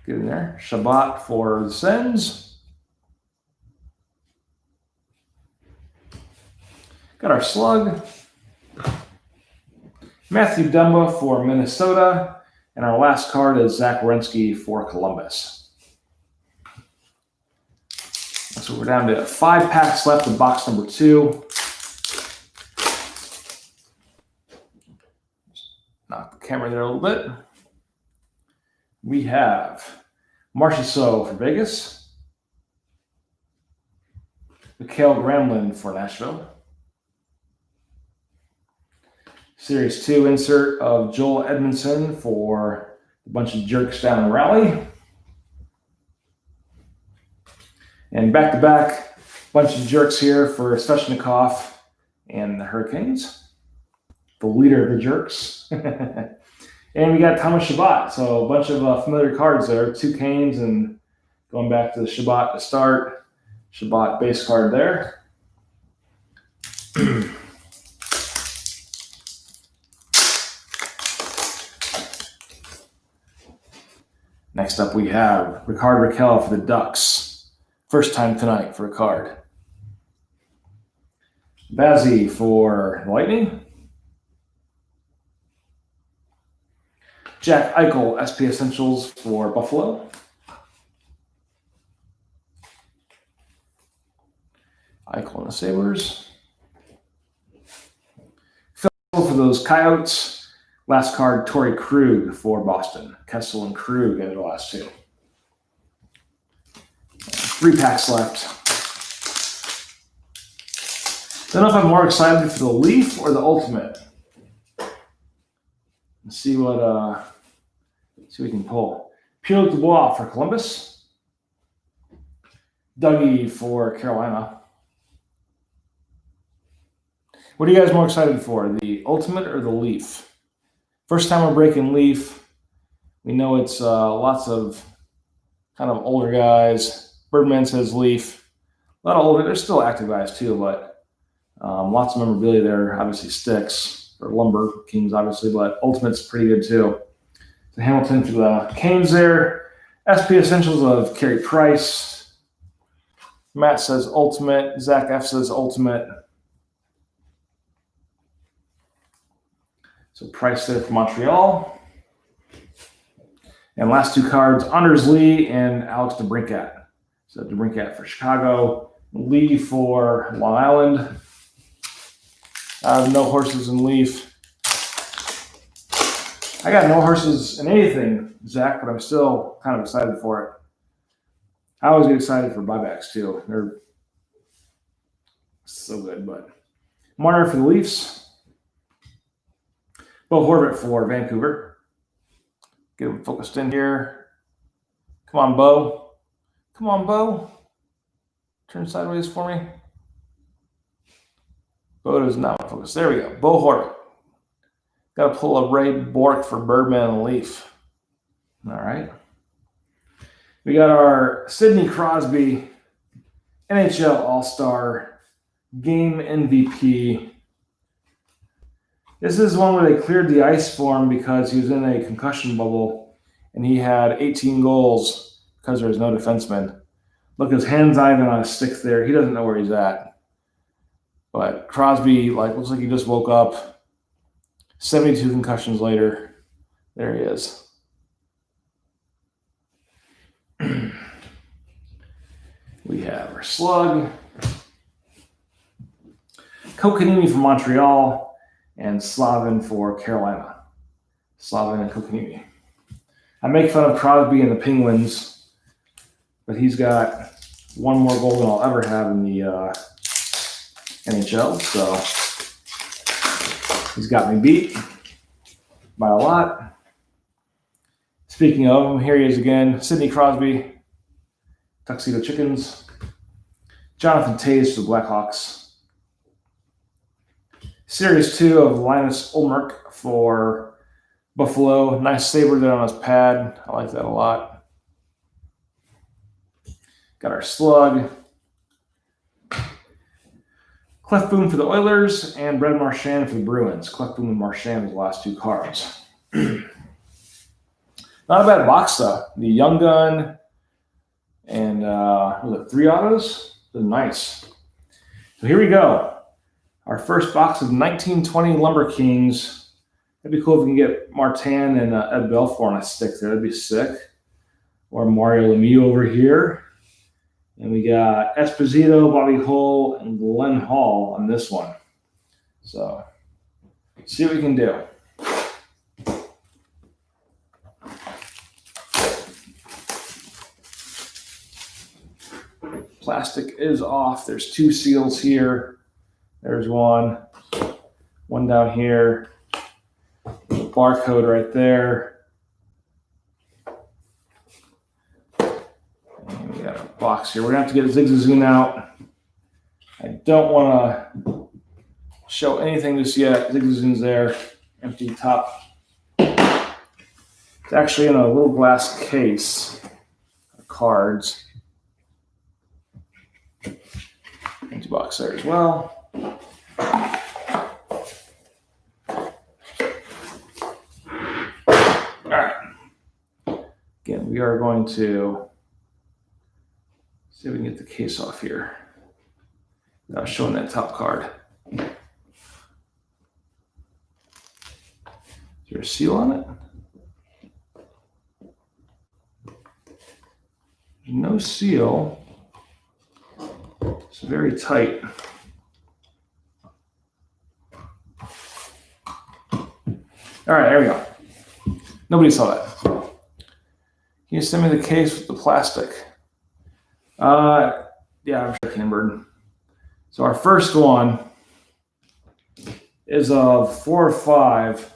Speaker 1: Get in there. Chabot for the Sens. Got our slug. Matthew Dumba for Minnesota. And our last card is Zach Werenski for Columbus. So we're down to 5 packs left of box number 2. Knock the camera there a little bit. We have Marchessault for Vegas. Mikael Gramlin for Nashville. Series 2 insert of Joel Edmondson for a bunch of jerks down in Raleigh. And back-to-back, bunch of jerks here for Svechnikov and the Hurricanes. The leader of the jerks. And we got Thomas Chabot. So a bunch of familiar cards there. 2 Canes and going back to the Chabot to start. Chabot base card there. Next up we have Rickard Rakell for the Ducks. First time tonight for a card. Bazzi for the Lightning. Jack Eichel, SP Essentials for Buffalo. Eichel and the Sabres. Phil for those Coyotes. Last card, Torrey Krug for Boston. Kessel and Krug are the last 2. 3 packs left. Don't know if I'm more excited for the Leaf or the Ultimate. Let's see what we can pull. Pierre Dubois for Columbus. Dougie for Carolina. What are you guys more excited for, the Ultimate or the Leaf? First time we're breaking Leaf. We know it's lots of kind of older guys. Birdman says Leaf. A lot of older, there's still active guys too, but lots of memorabilia there. Obviously sticks or Lumber Kings, obviously, but Ultimate's pretty good too. So Hamilton for the Canes there. SP Essentials of Carey Price. Matt says Ultimate. Zach F says Ultimate. So Price there for Montreal. And last 2 cards, Anders Lee and Alex DeBrincat. So DeBrincat for Chicago, Lee for Long Island. No horses in Leaf. I got no horses in anything, Zach, but I'm still kind of excited for it. I always get excited for buybacks too. They're so good, but Marner for the Leafs. Bo Horvat for Vancouver. Get him focused in here. Come on, Bo. Come on, Bo. Turn sideways for me. Bo does not focus. There we go. Bo Horvat. Got to pull a Ray Bork for Birdman and Leaf. All right. We got our Sidney Crosby NHL All-Star Game MVP. This is one where they cleared the ice for him because he was in a concussion bubble and he had 18 goals because there was no defenseman. Look, his hand's not even on his stick there. He doesn't know where he's at. But Crosby, looks like he just woke up. 72 concussions later. There he is. We have our slug. Kokanimi for Montreal and Slavin for Carolina. Slavin and Kokanimi. I make fun of Crosby and the Penguins, but he's got one more goal than I'll ever have in the NHL, so he's got me beat by a lot. Speaking of him, here he is again. Sidney Crosby, Tuxedo Chickens. Jonathan Toews for the Blackhawks. Series 2 of Linus Ullmark for Buffalo. Nice saber there on his pad. I like that a lot. Got our slug. Clef Boom for the Oilers and Brad Marchand for the Bruins. Clef Boom and Marchand are the last two cards. Not a bad box, though. The Young Gun and was it 3 autos? They're nice. So here we go. Our first box of 1920 Lumber Kings. That'd be cool if we can get Martin and Ed Belfour on a stick there. That'd be sick. Or Mario Lemieux over here. And we got Esposito, Bobby Hull, and Glenn Hall on this one. So, see what we can do. Plastic is off. There's 2 seals here. There's one down here. Barcode right there. And we got a box here. We're gonna have to get Zigzagoon out. I don't want to show anything just yet. Zigzagoon's there, empty top. It's actually in a little glass case of cards. Empty box there as well. All right. Again, we are going to see if we can get the case off here without showing that top card. Is there a seal on it? There's no seal. It's very tight. All right, there we go. Nobody saw that. Can you send me the case with the plastic? Yeah, I'm sure I can, Bird. So our first one is of 4 or 5,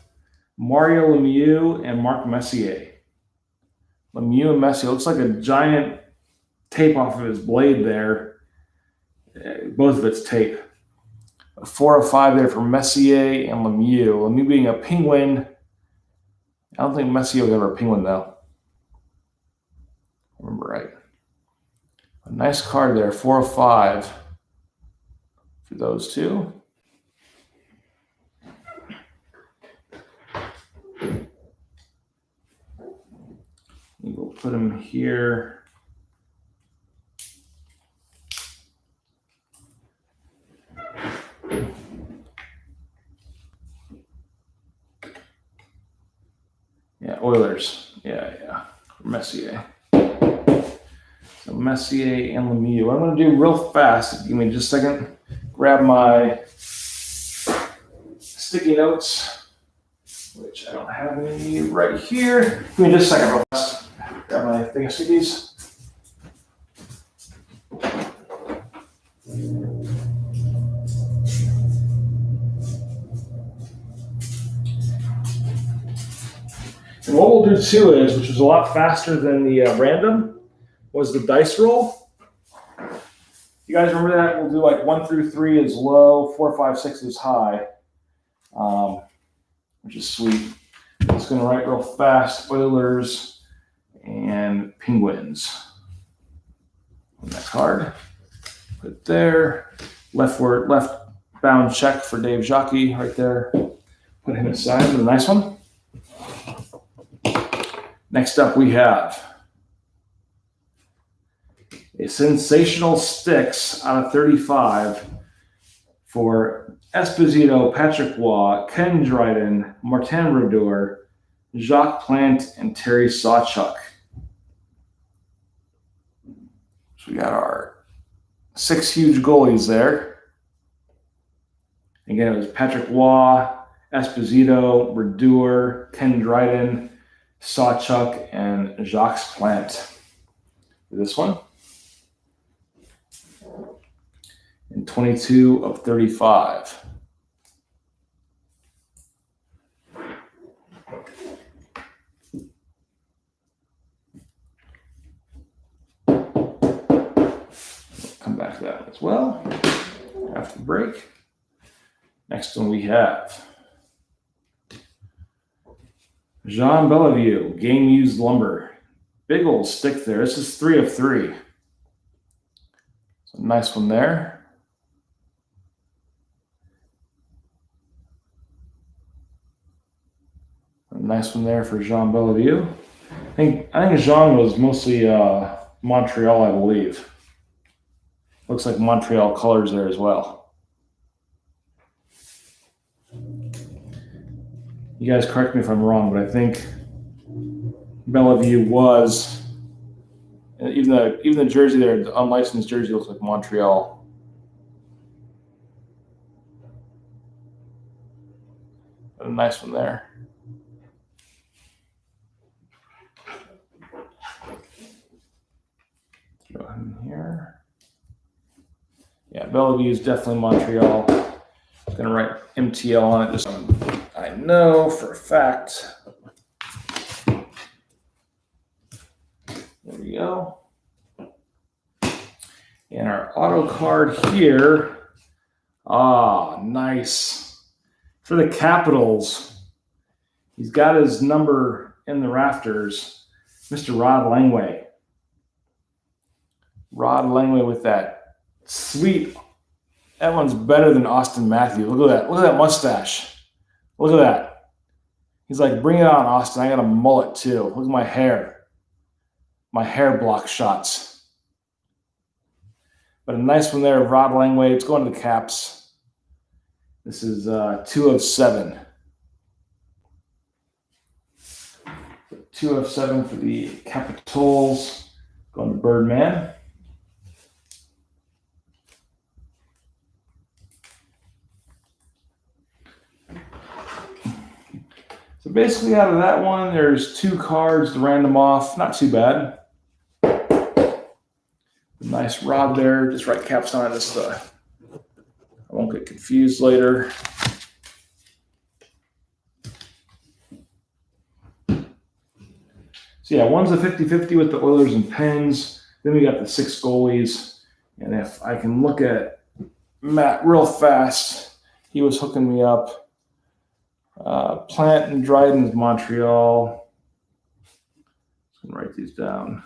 Speaker 1: Mario Lemieux and Mark Messier. Lemieux and Messier. Looks like a giant tape off of his blade there. Both of it's tape. 4 or 5 there for Messier and Lemieux. Lemieux being a Penguin. I don't think Messier was ever a Penguin, though. I remember right. A nice card there, 4 or 5 for those two. We'll put them here. Yeah, Oilers. Yeah. Messier. So Messier and Lemieux. What I'm going to do real fast, give me just a second, grab my sticky notes, which I don't have any right here. Give me just a second real fast. Grab my thing of stickies. And what we'll do too is, which is a lot faster than the random, was the dice roll. You guys remember that? We'll do like 1 through 3 is low, 4, 5, 6 is high, which is sweet. It's going to write real fast. Oilers and Penguins. Next card. Put it there. Left bound check for Dave Jockey right there. Put him aside with a nice one. Next up we have a sensational sticks out of 35 for Esposito, Patrick Waugh, Ken Dryden, Martin Brodeur, Jacques Plante, and Terry Sawchuk. So we got our 6 huge goalies there. Again, it was Patrick Waugh, Esposito, Brodeur, Ken Dryden, Sawchuk, and Jacques Plante. This one. And 22 of 35. Come back to that as well after the break. Next one we have Jean Bellevue, game used lumber. Big old stick there. This is 3 of 3. So nice one there. A nice one there for Jean Bellevue. I think Jean was mostly Montreal, I believe. Looks like Montreal colors there as well. You guys correct me if I'm wrong, but I think Bellevue was, even the jersey there, the unlicensed jersey looks like Montreal. A nice one there. Throw him in here. Yeah, Bellevue is definitely Montreal. I'm going to write MTL on it. Just I know for a fact. There we go. And our auto card here. Nice. For the Capitals, he's got his number in the rafters. Mr. Rod Langway. Rod Langway with that sweet. That one's better than Austin Matthews. Look at that. Look at that mustache. Look at that. He's like, bring it on, Austin. I got a mullet too. Look at my hair. My hair block shots. But a nice one there of Rod Langway. It's going to the Caps. This is 2 of 7. 2 of 7 for the Capitals. Going to Birdman. So basically out of that one, there's 2 cards to random off. Not too bad. Nice Rod there. Just write Caps on it. Just, I won't get confused later. So yeah, one's a 50-50 with the Oilers and Pens. Then we got the 6 goalies. And if I can look at Matt real fast, he was hooking me up. Plante and Dryden's Montreal. I'm going to write these down.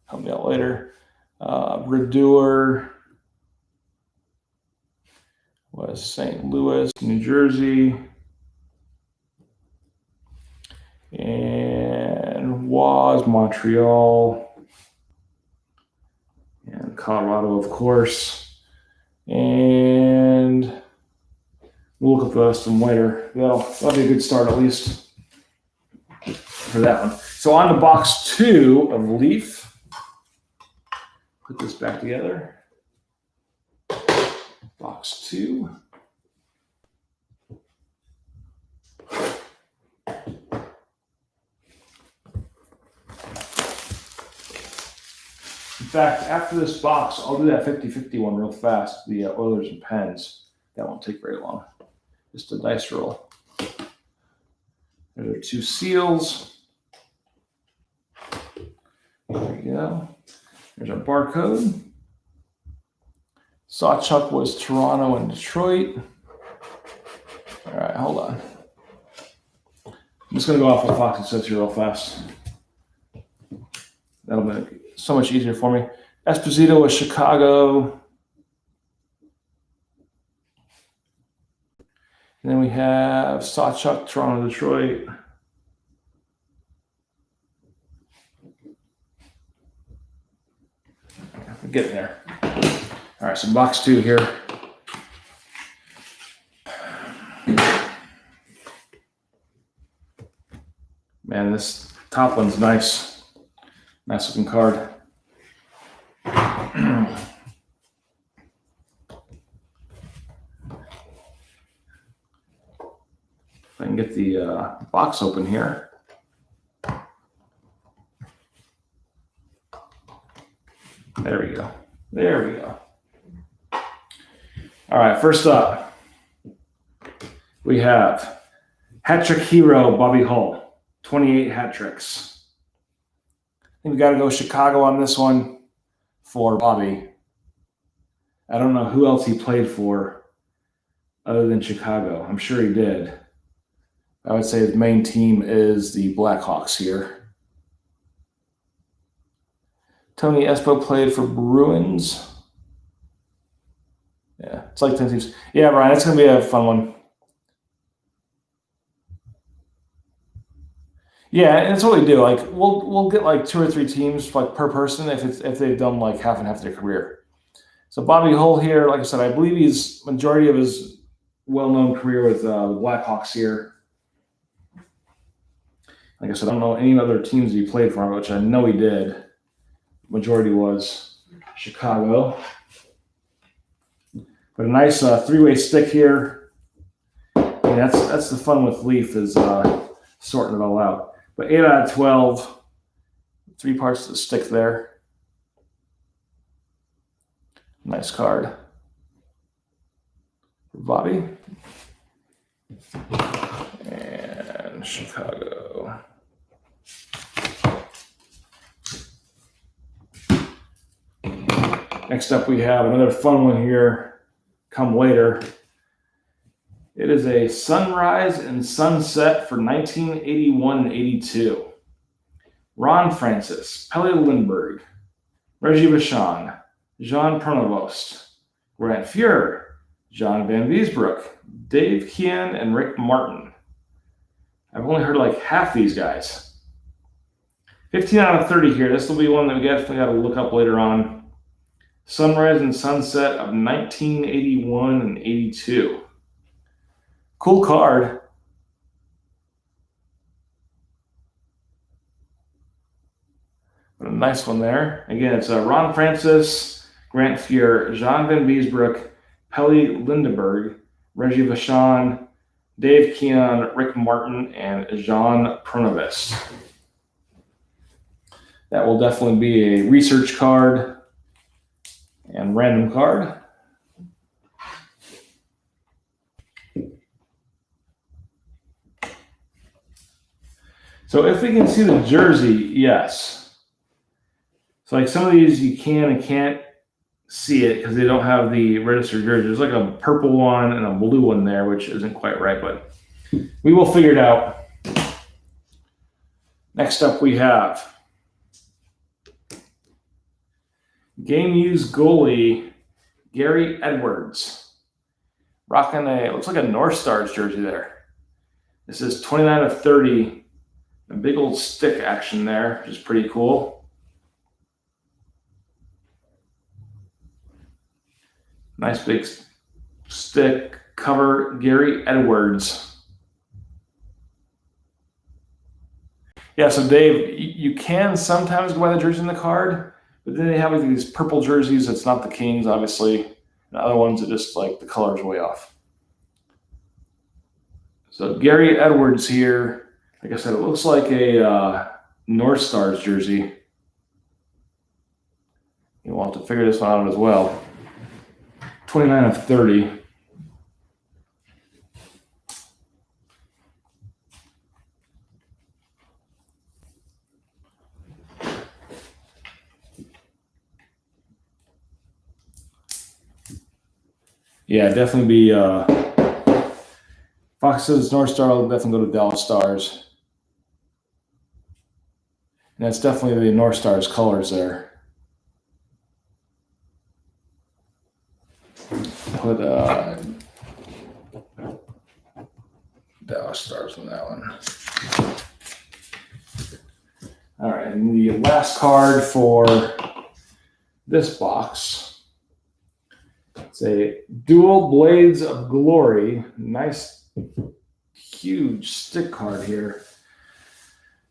Speaker 1: Help me out later. Brodeur was St. Louis, New Jersey. And was Montreal. And Colorado, of course. And we'll look at the rest of them later. That'll be a good start, at least, for that one. So on to box 2 of Leaf. Put this back together. Box 2. In fact, after this box, I'll do that 50-50 one real fast, the Oilers and Pens. That won't take very long. Just a dice roll. There's There's our 2 seals. There we go. There's our barcode. Sawchuck was Toronto and Detroit. All right, hold on. I'm just going to go off what Foxy says here real fast. That'll make it so much easier for me. Esposito was Chicago. And then we have Sawchuck, Toronto, Detroit. I'm getting there. All right, so box 2 here. Man, this top one's nice. Nice looking card. If I can get the box open here. There we go. There we go. All right, first up, we have hat trick hero Bobby Hull, 28 hat tricks. I think we got to go Chicago on this one for Bobby. I don't know who else he played for other than Chicago. I'm sure he did. I would say his main team is the Blackhawks here. Tony Espo played for Bruins. Yeah, it's like 10 teams. Yeah, Brian, it's going to be a fun one. Yeah, and it's what we do. Like we'll get like 2 or 3 teams like per person if they've done like half and half their career. So Bobby Hull here, like I said, I believe he's majority of his well-known career with the Blackhawks here. Like I said, I don't know any other teams he played for, which I know he did. Majority was Chicago. But a nice 3-way stick here. I mean, that's the fun with Leaf is sorting it all out. But 8 out of 12, 3 parts of the stick there. Nice card for Bobby. And Chicago. Next up, we have another fun one here. Come later. It is a sunrise and sunset for 1981-82. Ron Francis, Pelle Lindbergh, Reggie Vachon, Jean Pronovost, Grant Fuhrer, John Van Beesbroek, Dave Kean, and Rick Martin. I've only heard like half these guys. 15 out of 30 here. This will be one that we definitely got to look up later on. Sunrise and sunset of 1981 and 82. Cool card. But a nice one there. Again, it's Ron Francis, Grant Fuhrer, Jean Van Beesbroek, Pelle Lindbergh, Reggie Vachon, Dave Keon, Rick Martin, and Jean Pronovost. That will definitely be a research card and random card. So if we can see the jersey, yes. So like some of these you can and can't see it because they don't have the registered jersey. There's like a purple one and a blue one there, which isn't quite right, but we will figure it out. Next up we have game used goalie Gary Edwards. Rocking looks like a North Stars jersey there. This is 29 of 30. A big old stick action there, which is pretty cool. Nice big stick cover, Gary Edwards. Yeah, so Dave, you can sometimes go by the jersey in the card, but then they have like these purple jerseys. It's not the Kings, obviously. And other ones that just like the color's way off. So Gary Edwards here. Like I said, it looks like a North Stars jersey. You'll have to figure this one out as well. 29 of 30. Yeah, definitely be Fox says North Star will definitely go to Dallas Stars. And that's definitely the North Star's colors there. Put Dallas Stars on that one. All right, and the last card for this box. It's a Dual Blades of Glory. Nice, huge stick card here.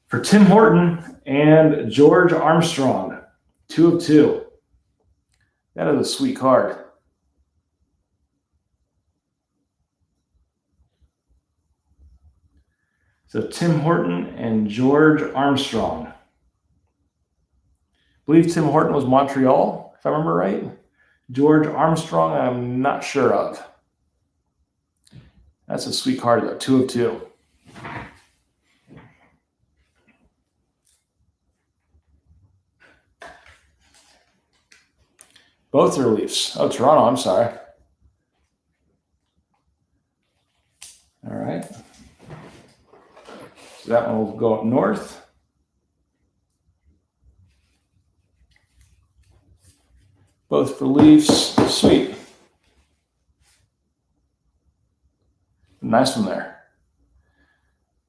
Speaker 1: For Tim Horton and George Armstrong. 2 of 2. That is a sweet card. So Tim Horton and George Armstrong. I believe Tim Horton was Montreal, if I remember right. George Armstrong, I'm not sure of. That's a sweet card, though. 2 of 2. Both are Leafs. Oh, Toronto, I'm sorry. All right. So that one will go up north. Both for Leafs. Sweet. Nice one there.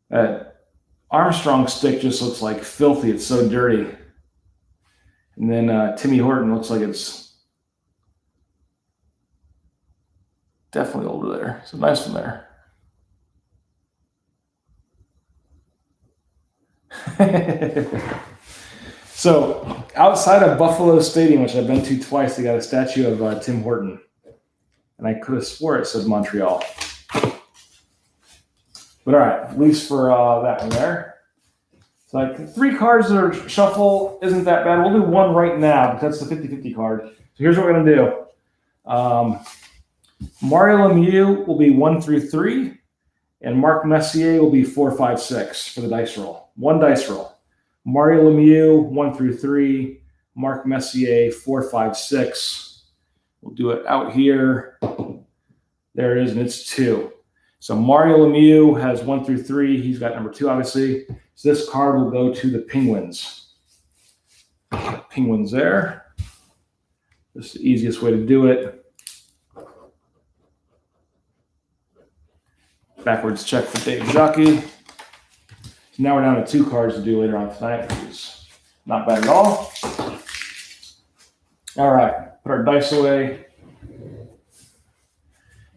Speaker 1: That Armstrong stick just looks like filthy. It's so dirty. And then Timmy Horton looks like it's definitely older there. So nice one there. So outside of Buffalo Stadium, which I've been to twice, they got a statue of Tim Horton. And I could have swore it said Montreal. But all right, at least for that one there. So like 3 cards that are shuffle isn't that bad. We'll do one right now because that's the 50-50 card. So here's what we're going to do. Mario Lemieux will be 1 through 3. And Mark Messier will be 4, 5, 6 for the dice roll. 1 dice roll. Mario Lemieux, 1 through 3. Mark Messier, 4, 5, 6. We'll do it out here. There it is, and it's 2. So Mario Lemieux has 1 through 3. He's got number 2, obviously. So this card will go to the Penguins. Penguins there. This is the easiest way to do it. Backwards check for Dave Jockey. So now we're down to 2 cards to do later on tonight, which is not bad at all. All right, put our dice away.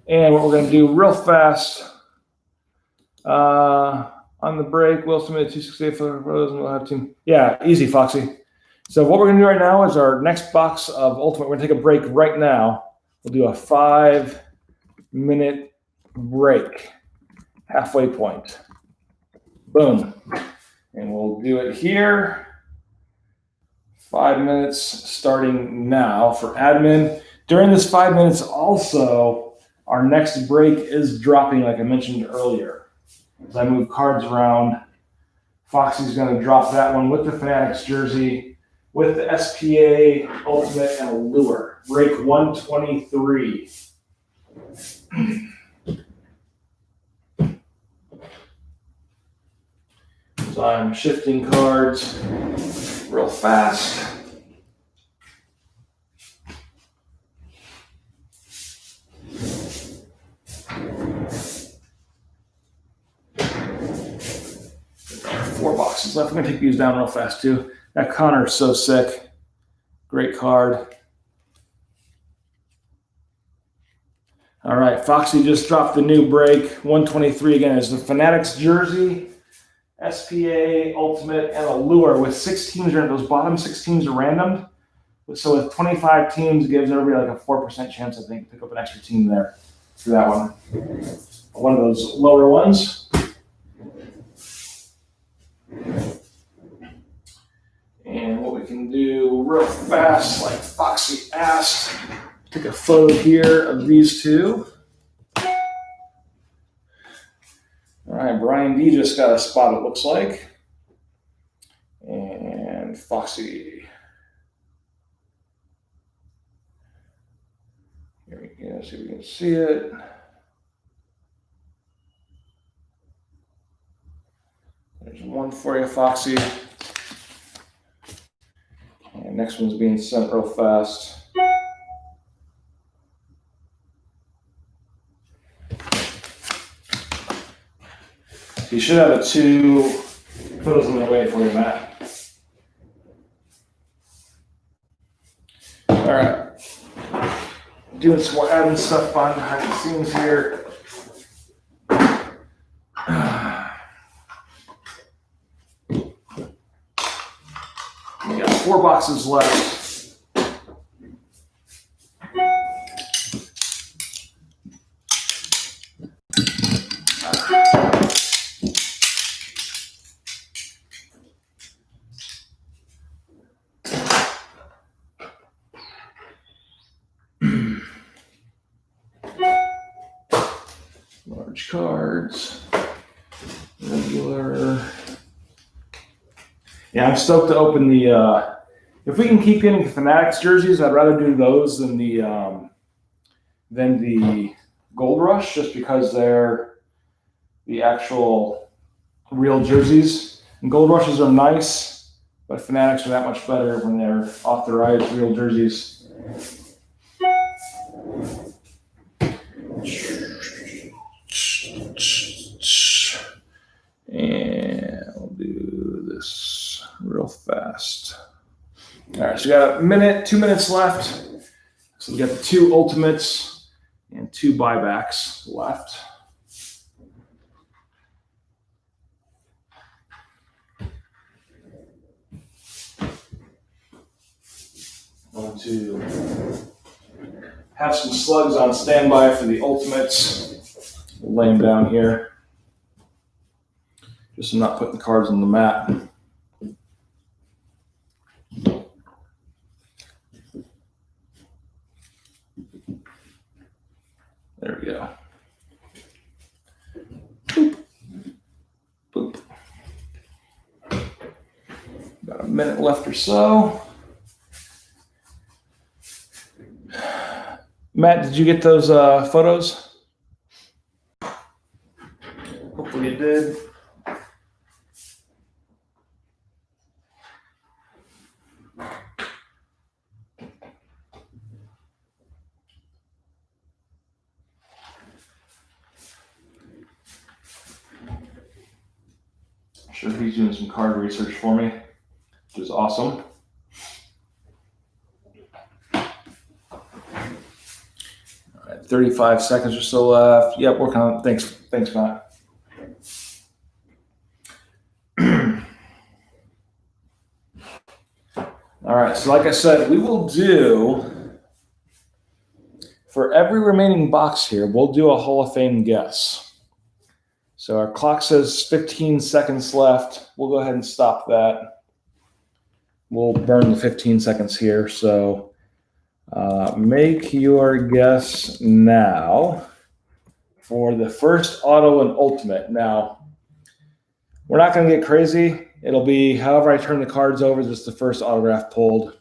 Speaker 1: And what we're going to do real fast, on the break, Will submit 268 for Rose, and we'll have team. Yeah, easy, Foxy. So what we're going to do right now is our next box of Ultimate. We're going to take a break right now. We'll do a 5-minute break. Halfway point. Boom. And we'll do it here. 5 minutes starting now for admin. During this 5 minutes also, our next break is dropping like I mentioned earlier. As I move cards around, Foxy's going to drop that one with the Fanatics jersey, with the SPA Ultimate and a lure. Break 123. So I'm shifting cards real fast. There are 4 boxes left. I'm going to take these down real fast too. That Connor is so sick. Great card. All right, Foxy just dropped the new break. 123 again is the Fanatics jersey. SPA, Ultimate, and a lure with 6 teams in it. Those bottom 6 teams are random. So with 25 teams, it gives everybody like a 4% chance, I think, to pick up an extra team there for that one. One of those lower ones. And what we can do real fast, like Foxy asked, take a photo here of these 2. All right, Brian D just got a spot, it looks like. And Foxy. Here we Yeah, see if we can see it. There's one for you, Foxy. And next one's being sent real fast. You should have 2 photos on the way for you, Matt. All right. Doing some more admin stuff behind the scenes here. We got 4 boxes left. Large cards, regular. Yeah, I'm stoked to open the. If we can keep getting Fanatics jerseys, I'd rather do those than the Gold Rush, just because they're the actual real jerseys. And Gold Rushes are nice, but Fanatics are that much better when they're authorized real jerseys. And we'll do this real fast. All right, so we got 2 minutes left. So we got the 2 Ultimates and 2 Buybacks left. I want to have some slugs on standby for the Ultimates. We'll lay them down here. Just so I'm not putting the cards on the mat. There we go. Boop. Boop. About a minute left or so. Matt, did you get those photos? Hopefully you did. I'm sure he's doing some card research for me, which is awesome. All right, 35 seconds or so left. Yep, working on it. Thanks, Matt. All right, so like I said, we will do, for every remaining box here, we'll do a Hall of Fame guess. So our clock says 15 seconds left. We'll go ahead and stop that. We'll burn the 15 seconds here. So make your guess now for the first auto and ultimate. Now, we're not going to get crazy. It'll be however I turn the cards over, just the first autograph pulled.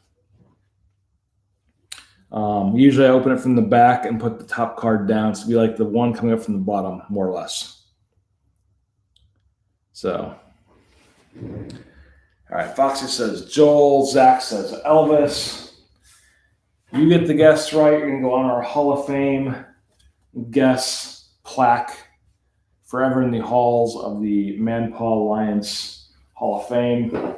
Speaker 1: Usually I open it from the back and put the top card down. So it'll be like the one coming up from the bottom, more or less. So, all right, Foxy says Joel. Zach says Elvis. You get the guess right, you're going to go on our Hall of Fame guess plaque forever in the halls of the Manpaw Alliance Hall of Fame.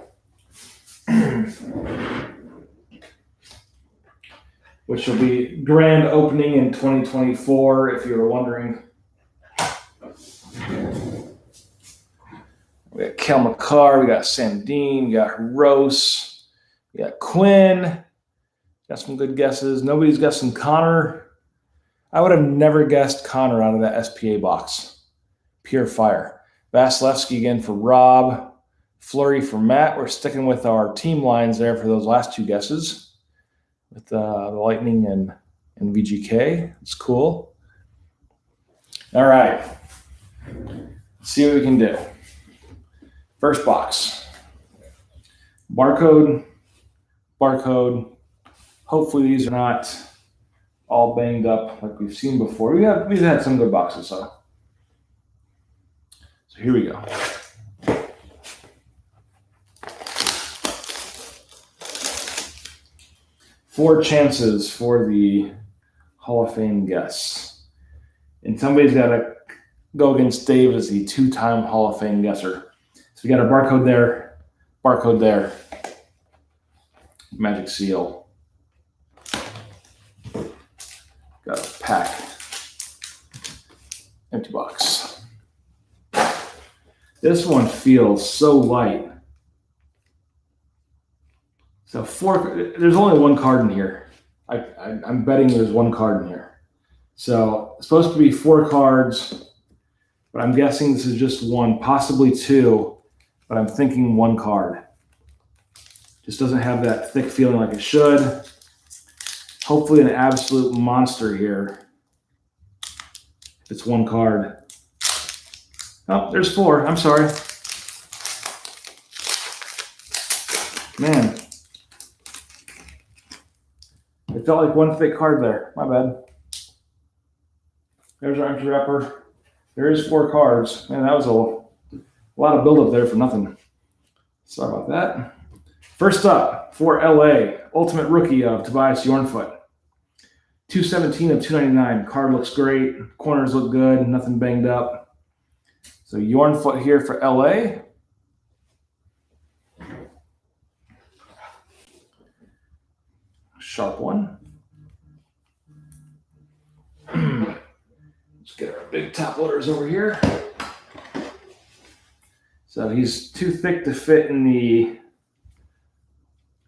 Speaker 1: Which will be grand opening in 2024, if you were wondering. We got Kel McCarr, we got Sam Dean, we got Rose, we got Quinn. Got some good guesses. Nobody's guessing Connor. I would have never guessed Connor out of that SPA box. Pure fire. Vasilevsky again for Rob. Fleury for Matt. We're sticking with our team lines there for those last 2 guesses. With the Lightning and VGK. It's cool. All right. Let's see what we can do. First box. Barcode. Hopefully these are not all banged up like we've seen before. We've had some good boxes, so here we go. Four chances for the Hall of Fame guess. And somebody's got to go against Dave as the two-time Hall of Fame guesser. So we got a barcode there, magic seal. Got a pack, empty box. This one feels so light. So there's only one card in here. I'm betting there's one card in here. So it's supposed to be 4 cards, but I'm guessing this is just one, possibly 2, but I'm thinking 1 card. Just doesn't have that thick feeling like it should. Hopefully an absolute monster here. It's 1 card. Oh, there's 4. I'm sorry. Man. It felt like 1 thick card there. My bad. There's our empty wrapper. There is 4 cards. Man, that was a lot of buildup there for nothing. Sorry about that. First up, for LA, Ultimate Rookie of Tobias Yornfoot. 217 of 299. Card looks great. Corners look good. Nothing banged up. So Yornfoot here for LA. Sharp one. Let's get our big top loaders over here. So he's too thick to fit in the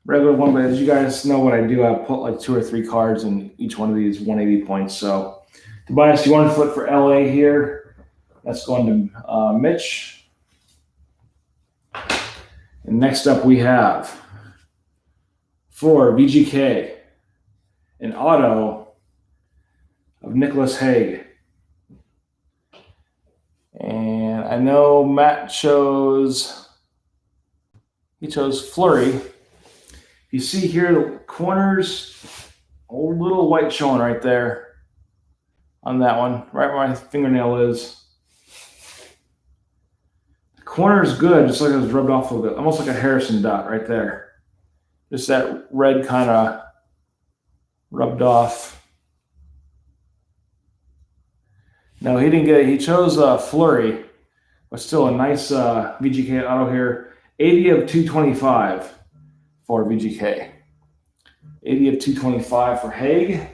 Speaker 1: regular one, but as you guys know what I do, I put like 2 or 3 cards in each one of these 180 points. So Tobias Yornfoot for LA here. That's going to Mitch. And next up we have for VGK an auto of Nicholas Hague. And I know Matt chose Fleury. You see here the corners, a little white showing right there on that one, right where my fingernail is. The corner is good, just like it was rubbed off a little bit, almost like a Harrison dot right there. Just that red kind of rubbed off. No, he didn't get it. He chose Fleury, but still a nice VGK auto here. 80 of 225 for VGK. 80 of 225 for Hague.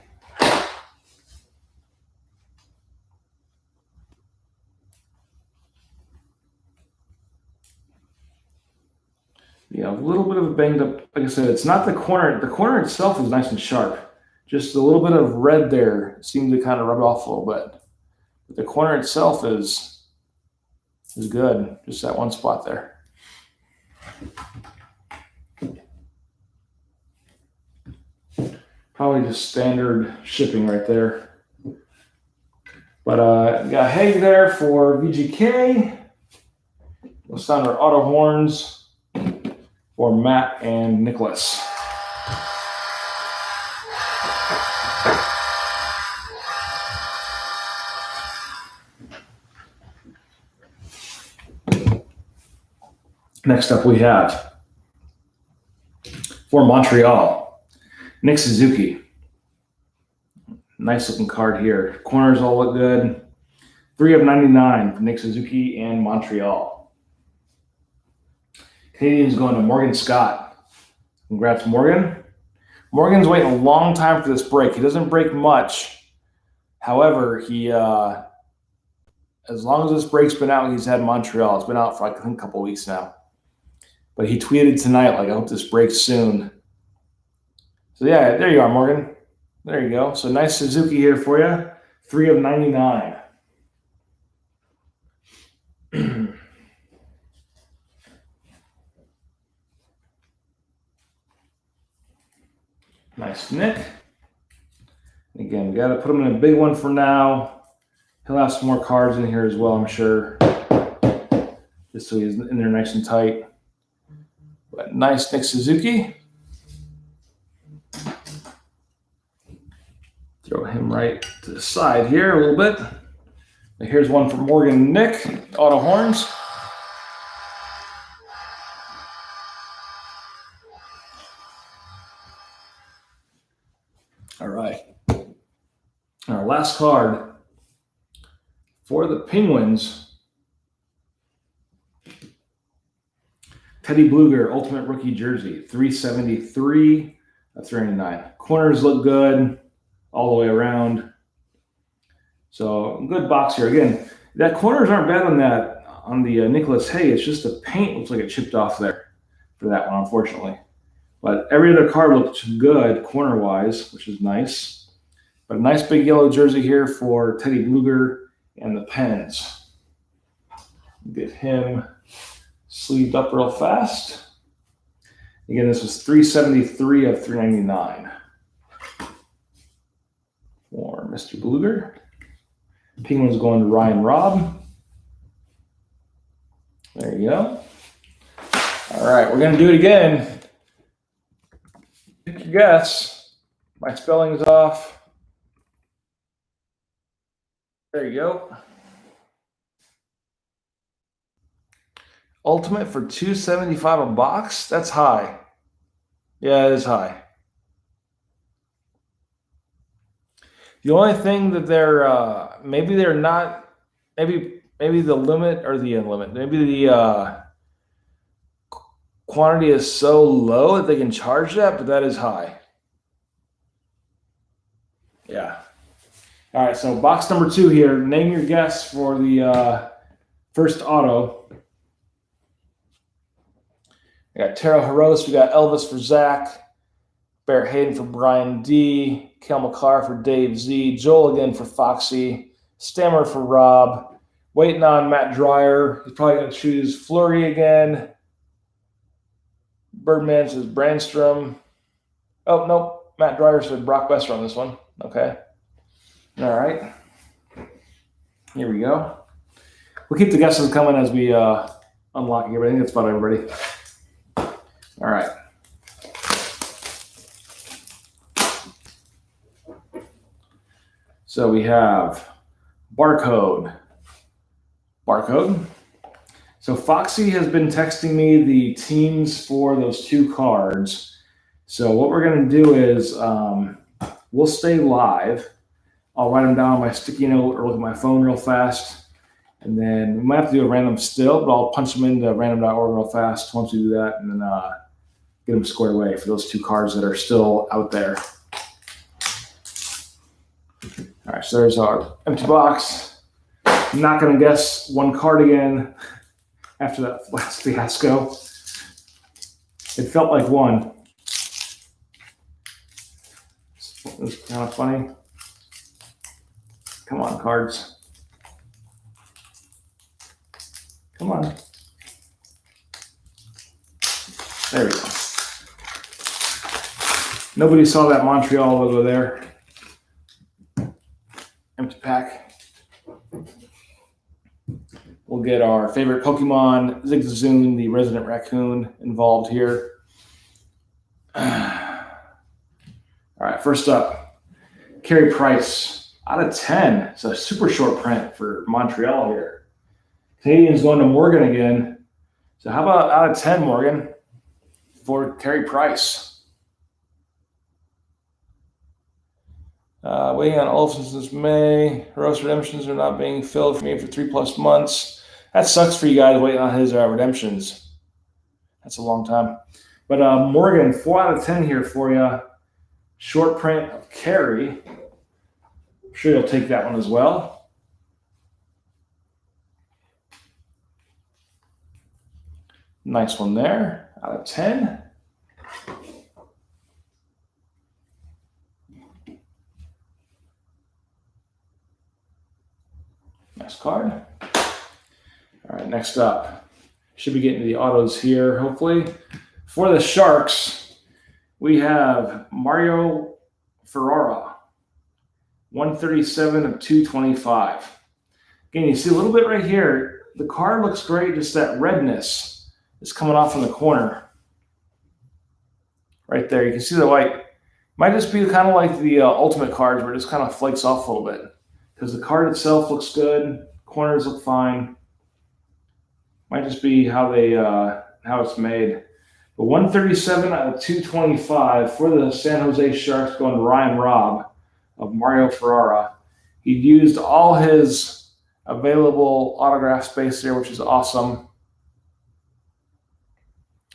Speaker 1: Yeah, a little bit of a banged up. Like I said, it's not the corner. The corner itself is nice and sharp. Just a little bit of red there seemed to kind of rub off a little bit. But the corner itself is good. Just that one spot there. Probably just standard shipping right there. But got Hague there for VGK. Let's find our auto horns for Matt and Nicholas. Next up we have for Montreal, Nick Suzuki. Nice looking card here. Corners all look good. 3 of 99 for Nick Suzuki and Montreal. Canadians going to Morgan Scott. Congrats, Morgan. Morgan's waiting a long time for this break. He doesn't break much. However, he as long as this break's been out, he's had Montreal. It's been out for I think a couple of weeks now. But he tweeted tonight, like, I hope this breaks soon. So, yeah, there you are, Morgan. There you go. So, nice Suzuki here for you. 3 of 99. Nice Nick. Again, we got to put him in a big one for now. He'll have some more cards in here as well, I'm sure. Just so he's in there nice and tight. But nice Nick Suzuki. Throw him right to the side here a little bit. Here's one for Morgan and Nick, auto horns. All right. Our last card for the Penguins. Teddy Bluger, Ultimate Rookie Jersey, 373 of 399. Corners look good all the way around. So good box here. Again, that corners aren't bad on the Nicholas Hay. It's just the paint looks like it chipped off there for that one, unfortunately. But every other card looks good corner-wise, which is nice. But a nice big yellow jersey here for Teddy Bluger and the Pens. Get him sleeved up real fast. Again, this was 373 of 399 for Mr. Bluger. Penguins going to Ryan Robb. There you go. All right, we're going to do it again. Pick your guess. My spelling's off. There you go. Ultimate for $275 a box? That's high. Yeah, it is high. The only thing that maybe they're not, maybe the limit or the unlimited, maybe the quantity is so low that they can charge that, but that is high. Yeah. All right, so box number 2 here. Name your guess for the first auto. We got Taro Hirose. We got Elvis for Zach. Barrett Hayden for Brian D. Kel McCarr for Dave Z. Joel again for Foxy. Stammer for Rob. Waiting on Matt Dreyer. He's probably going to choose Fleury again. Birdman says Brandstrom. Oh, nope. Matt Dreyer said Brock Besser on this one. Okay. All right. Here we go. We'll keep the guesses coming as we unlock here. I think that's about everybody. All right. So we have barcode. So Foxy has been texting me the teams for those 2 cards. So what we're going to do is we'll stay live. I'll write them down on my sticky note or look at my phone real fast. And then we might have to do a random still, but I'll punch them into random.org real fast once we do that and then get them squared away for those 2 cards that are still out there. All right, so there's our empty box. I'm not going to guess one card again after that last fiasco. It felt like one. It was kind of funny. Come on, cards. Come on. There we go. Nobody saw that Montreal logo there. Empty pack. We'll get our favorite Pokemon, Zigzagoon, the resident raccoon, involved here. All right, first up, Carey Price, out of 10. It's a super short print for Montreal here. Canadians going to Morgan again. So how about out of 10, Morgan, for Carey Price? Waiting on Olsen since May. Rose redemptions are not being filled for me for 3+ months. That sucks for you guys waiting on his redemptions. That's a long time. But Morgan, 4 out of 10 here for you. Short print of Carey. I'm sure you'll take that one as well. Nice one there. Out of 10. Nice card. All right, next up. Should be getting to the autos here, hopefully. For the Sharks, we have Mario Ferrara, 137 of 225. Again, you see a little bit right here. The card looks great, just that redness is coming off in the corner. Right there, you can see the white. Might just be kind of like the Ultimate cards where it just kind of flakes off a little bit. Because the card itself looks good. Corners look fine. Might just be how it's made. But 137 out of 225 for the San Jose Sharks going to Ryan Robb of Mario Ferrara. He used all his available autograph space there, which is awesome.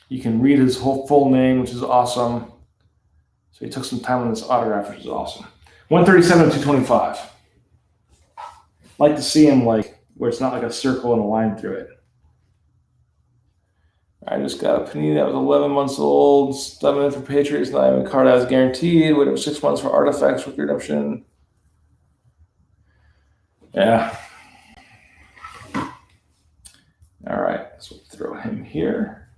Speaker 1: You can read his whole full name, which is awesome. So he took some time on this autograph, which is awesome. 137 of 225. Like to see him like where it's not like a circle and a line through it. I just got a Panini that was 11 months old. 7 minutes for Patriots. Not even a card that was guaranteed. Wait 6 months for Artifacts with redemption. Yeah. All right. So we'll throw him here.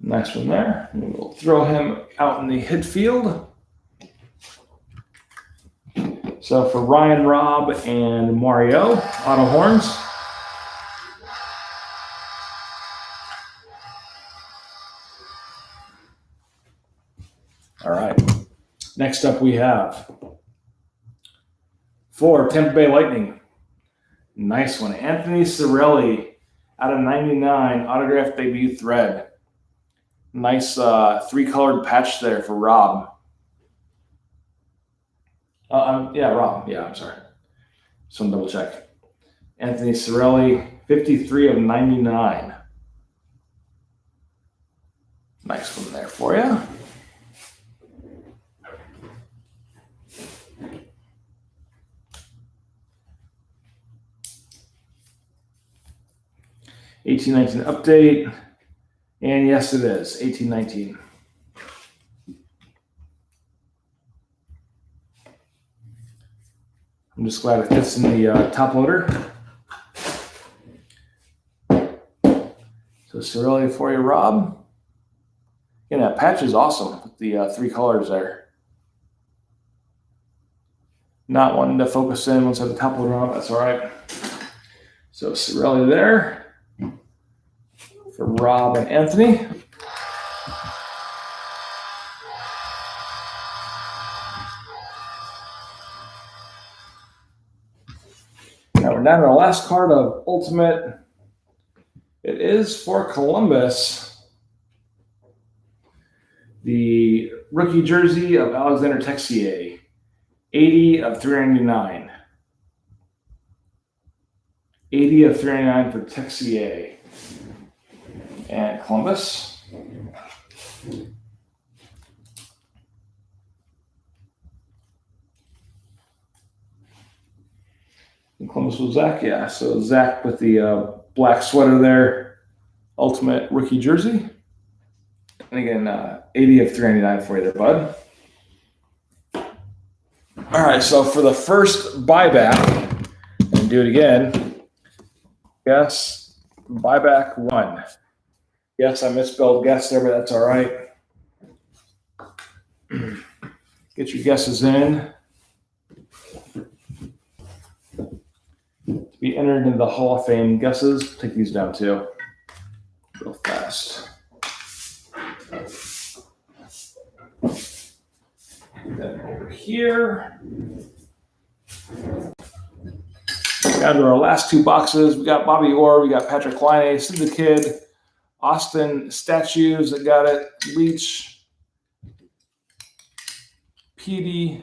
Speaker 1: Nice one there. And we'll throw him out in the hit field. So for Ryan Robb and Mario, auto horns. All right. Next up we have for Tampa Bay Lightning. Nice one. Anthony Cirelli out of 99, autographed debut thread. Nice 3-colored patch there for Rob. Yeah, Rob. Yeah, I'm sorry. Just want to double check. Anthony Cirelli, 53 of 99. Nice one there for you. $18.19 update. And yes, it is. $18.19. I'm just glad it fits in the top loader. So Cirelli for you, Rob. Yeah, that patch is awesome with the 3 colors there. Not wanting to focus in once I have the top loader on, that's all right. So Cirelli there for Rob and Anthony. Now we're down to our last card of Ultimate. It is for Columbus. The rookie jersey of Alexander Texier. 80 of 399. 80 of 399 for Texier. And Columbus. And Columbus was Zach, yeah. So Zach with the black sweater there. Ultimate rookie jersey. And again, 80 of 399 for you there, bud. All right, so for the first buyback, and do it again. Guess buyback 1. Yes, I misspelled guess there, but that's all right. Get your guesses in. To be entered into the Hall of Fame guesses, take these down too. Real fast. Then over here. Down to our last 2 boxes. We got Bobby Orr, we got Patrick Laine, Sid the Kid, Austin Statues that got it, Leach, Petey,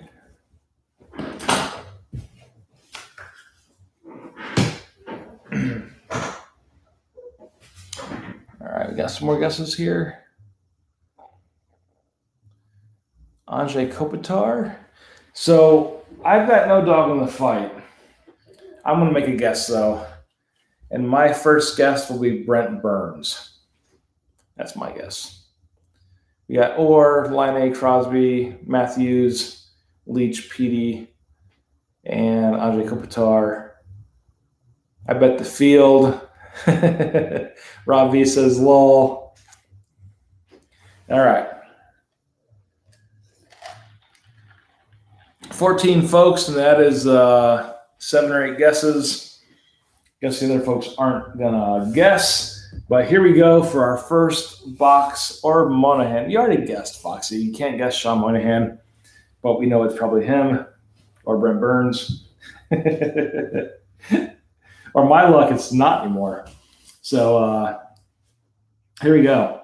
Speaker 1: all right, we got some more guesses here. Andre Kopitar. So I've got no dog in the fight. I'm going to make a guess, though. And my first guess will be Brent Burns. That's my guess. We got Orr, Laine, Crosby, Matthews, Leach, Petey, and Andre Kopitar. I bet the field. Rob V says lol. All right. 14 folks, and that is 7 or 8 guesses. Guess the other folks aren't gonna guess. But here we go for our first box, or Monahan. You already guessed, Foxy. You can't guess Sean Monahan, but we know it's probably him or Brent Burns. Or my luck, it's not anymore. So here we go.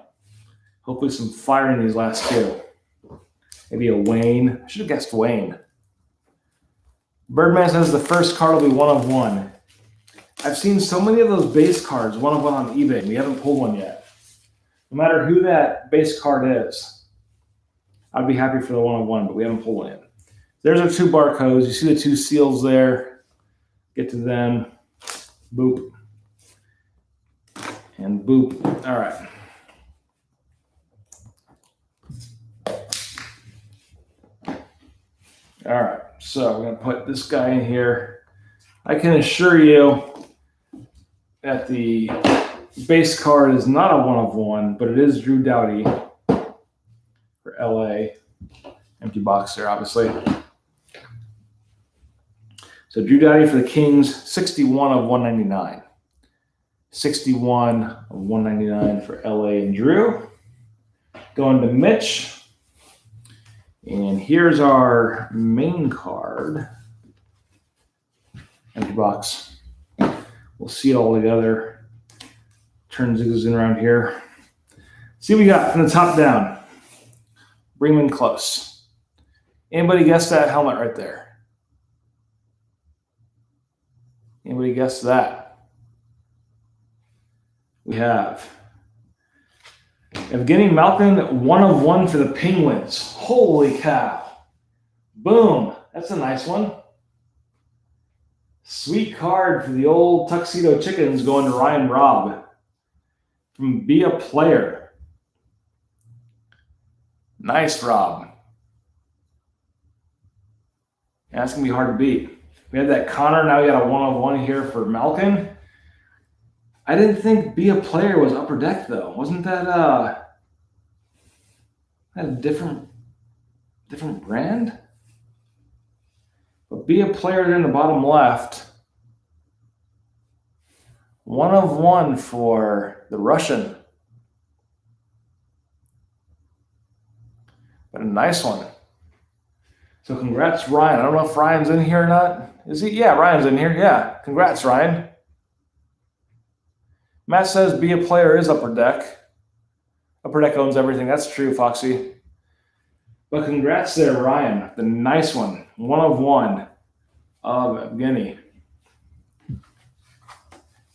Speaker 1: Hopefully some fire in these last two. Maybe a Wayne. I should have guessed Wayne. Birdman says the first card will be 1 of 1. I've seen so many of those base cards, 1 of 1 on eBay. We haven't pulled one yet. No matter who that base card is, I'd be happy for the 1 of 1, but we haven't pulled one yet. There's our 2 barcodes. You see the 2 seals there. Get to them. Boop. And boop. All right. All right. So we're going to put this guy in here. I can assure you that the base card is not a 1 of 1, but it is Drew Doughty for LA. Empty box there, obviously. So Drew Doughty for the Kings, 61 of 199. 61 of 199 for LA and Drew. Going to Mitch. And here's our main card. Empty box. We'll see it all together. Turn ziggers in around here. See what we got from the top down. Bring them in close. Anybody guess that helmet right there? Anybody guess that? We have Evgeny Malkin, 1 of 1 for the Penguins. Holy cow. Boom. That's a nice one. Sweet card for the old Tuxedo Chickens going to Ryan Robb. From Be a Player. Nice, Rob. Yeah, that's going to be hard to beat. We had that Connor. Now we got a 1 of 1 here for Malkin. I didn't think Be a Player was Upper Deck, though. Wasn't that a different brand? But Be a Player in the bottom left. 1 of 1 for the Russian. But a nice one. So congrats, Ryan. I don't know if Ryan's in here or not. Is he? Yeah, Ryan's in here. Yeah. Congrats, Ryan. Matt says Be a Player is Upper Deck. Upper Deck owns everything. That's true, Foxy. But congrats there, Ryan. The nice one. 1 of 1 of Evgeny.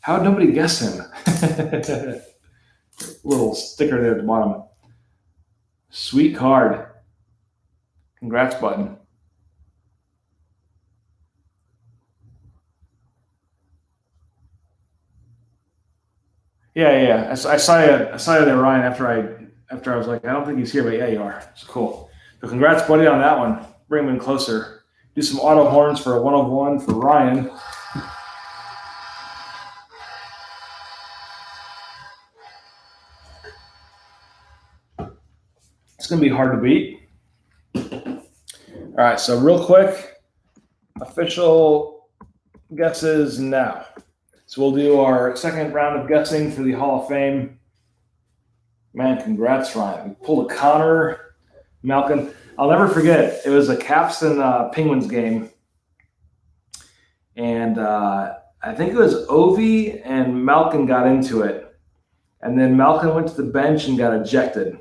Speaker 1: How did nobody guess him? Little sticker there at the bottom. Sweet card. Congrats, button. Yeah. I saw you there, Ryan. After I was like, I don't think he's here, but yeah, you are. It's cool. So congrats, buddy, on that one. Bring him in closer. Do some auto horns for a 1 of 1 for Ryan. It's going to be hard to beat. All right, so real quick, official guesses now. So we'll do our second round of guessing for the Hall of Fame. Man, congrats, Ryan. We pulled a Connor, Malkin. I'll never forget. It was a Caps and Penguins game. And I think it was Ovi and Malkin got into it. And then Malkin went to the bench and got ejected.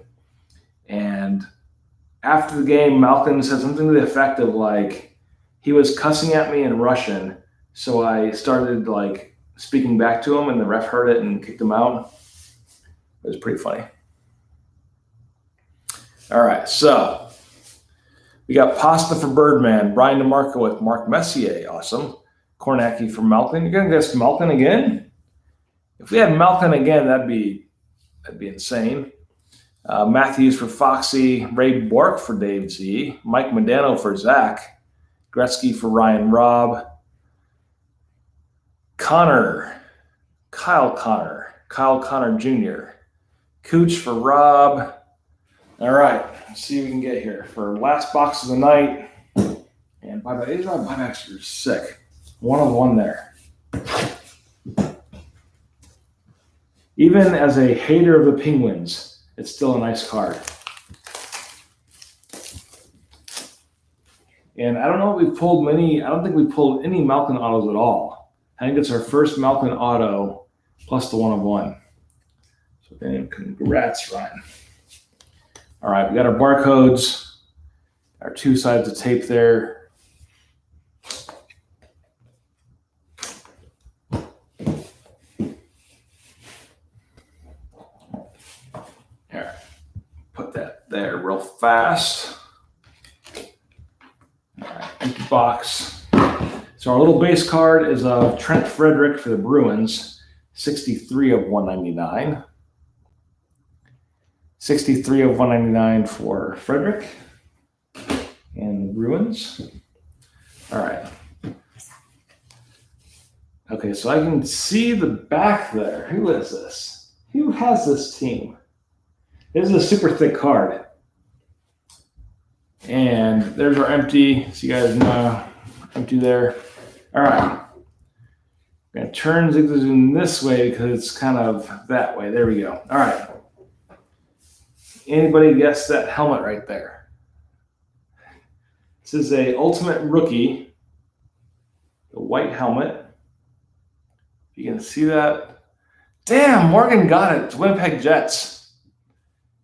Speaker 1: And after the game, Malkin said something to the effect of like, he was cussing at me in Russian. So I started like speaking back to him and the ref heard it and kicked him out. It was pretty funny. All right, so we got Pasta for Birdman, Brian DeMarco with Mark Messier, awesome. Kornacki for Malkin. You're gonna guess Malkin again? If we had Malkin again, that'd be insane. Matthews for Foxy, Ray Bork for Dave Z, Mike Modano for Zach, Gretzky for Ryan Robb, Kyle Connor Jr., Cooch for Rob. All right, let's see what we can get here for last box of the night. And Buyback, these buybacks are sick. 1 of 1 there. Even as a hater of the Penguins, it's still a nice card. And I don't know if we've pulled many. I don't think we pulled any Malkin autos at all. I think it's our first Malkin auto plus the 1 of 1. So then, congrats, Ryan. All right, we got our barcodes, our 2 sides of tape there. Here, put that there real fast. All right, empty box. So our little base card is of Trent Frederick for the Bruins, 63 of 199. 63 of 199 for Frederick and the Bruins. All right. Okay, so I can see the back there. Who is this? Who has this team? This is a super thick card. And there's our empty. So you guys know, empty there. All right. I'm going to turn Zigzagoon this way because it's kind of that way. There we go. All right. Anybody guess that helmet right there? This is a Ultimate Rookie, the white helmet. You can see that. Damn, Morgan got it. It's Winnipeg Jets.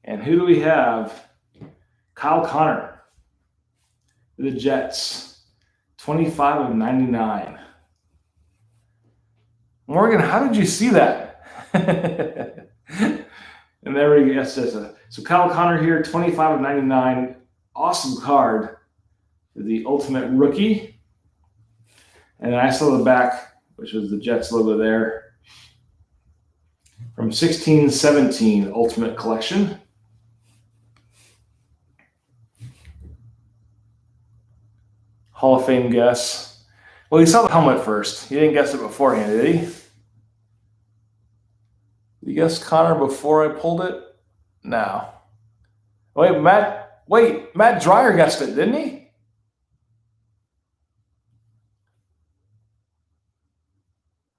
Speaker 1: And who do we have? Kyle Connor, the Jets, 25 of 99. Morgan, how did you see that? And there we go. Yes, so Kyle Connor here, 25 of 99. Awesome card. The Ultimate Rookie. And then I saw the back, which was the Jets logo there. From 16-17 Ultimate Collection. Hall of Fame guess. Well, he saw the helmet first. He didn't guess it beforehand, did he? Did you guess Connor before I pulled it? No. Wait, Matt Dreyer guessed it, didn't he?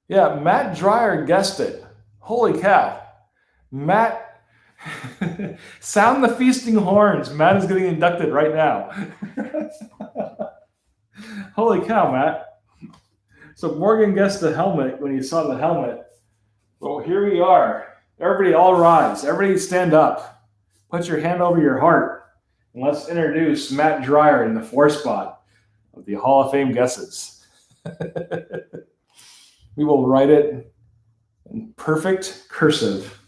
Speaker 1: Yeah, Matt Dreyer guessed it. Holy cow. Matt, sound the feasting horns. Matt is getting inducted right now. Holy cow, Matt. So Morgan guessed the helmet when he saw the helmet. Well, here we are. Everybody all rise. Everybody stand up. Put your hand over your heart. And let's introduce Matt Dreyer in the 4 spot of the Hall of Fame guesses. We will write it in perfect cursive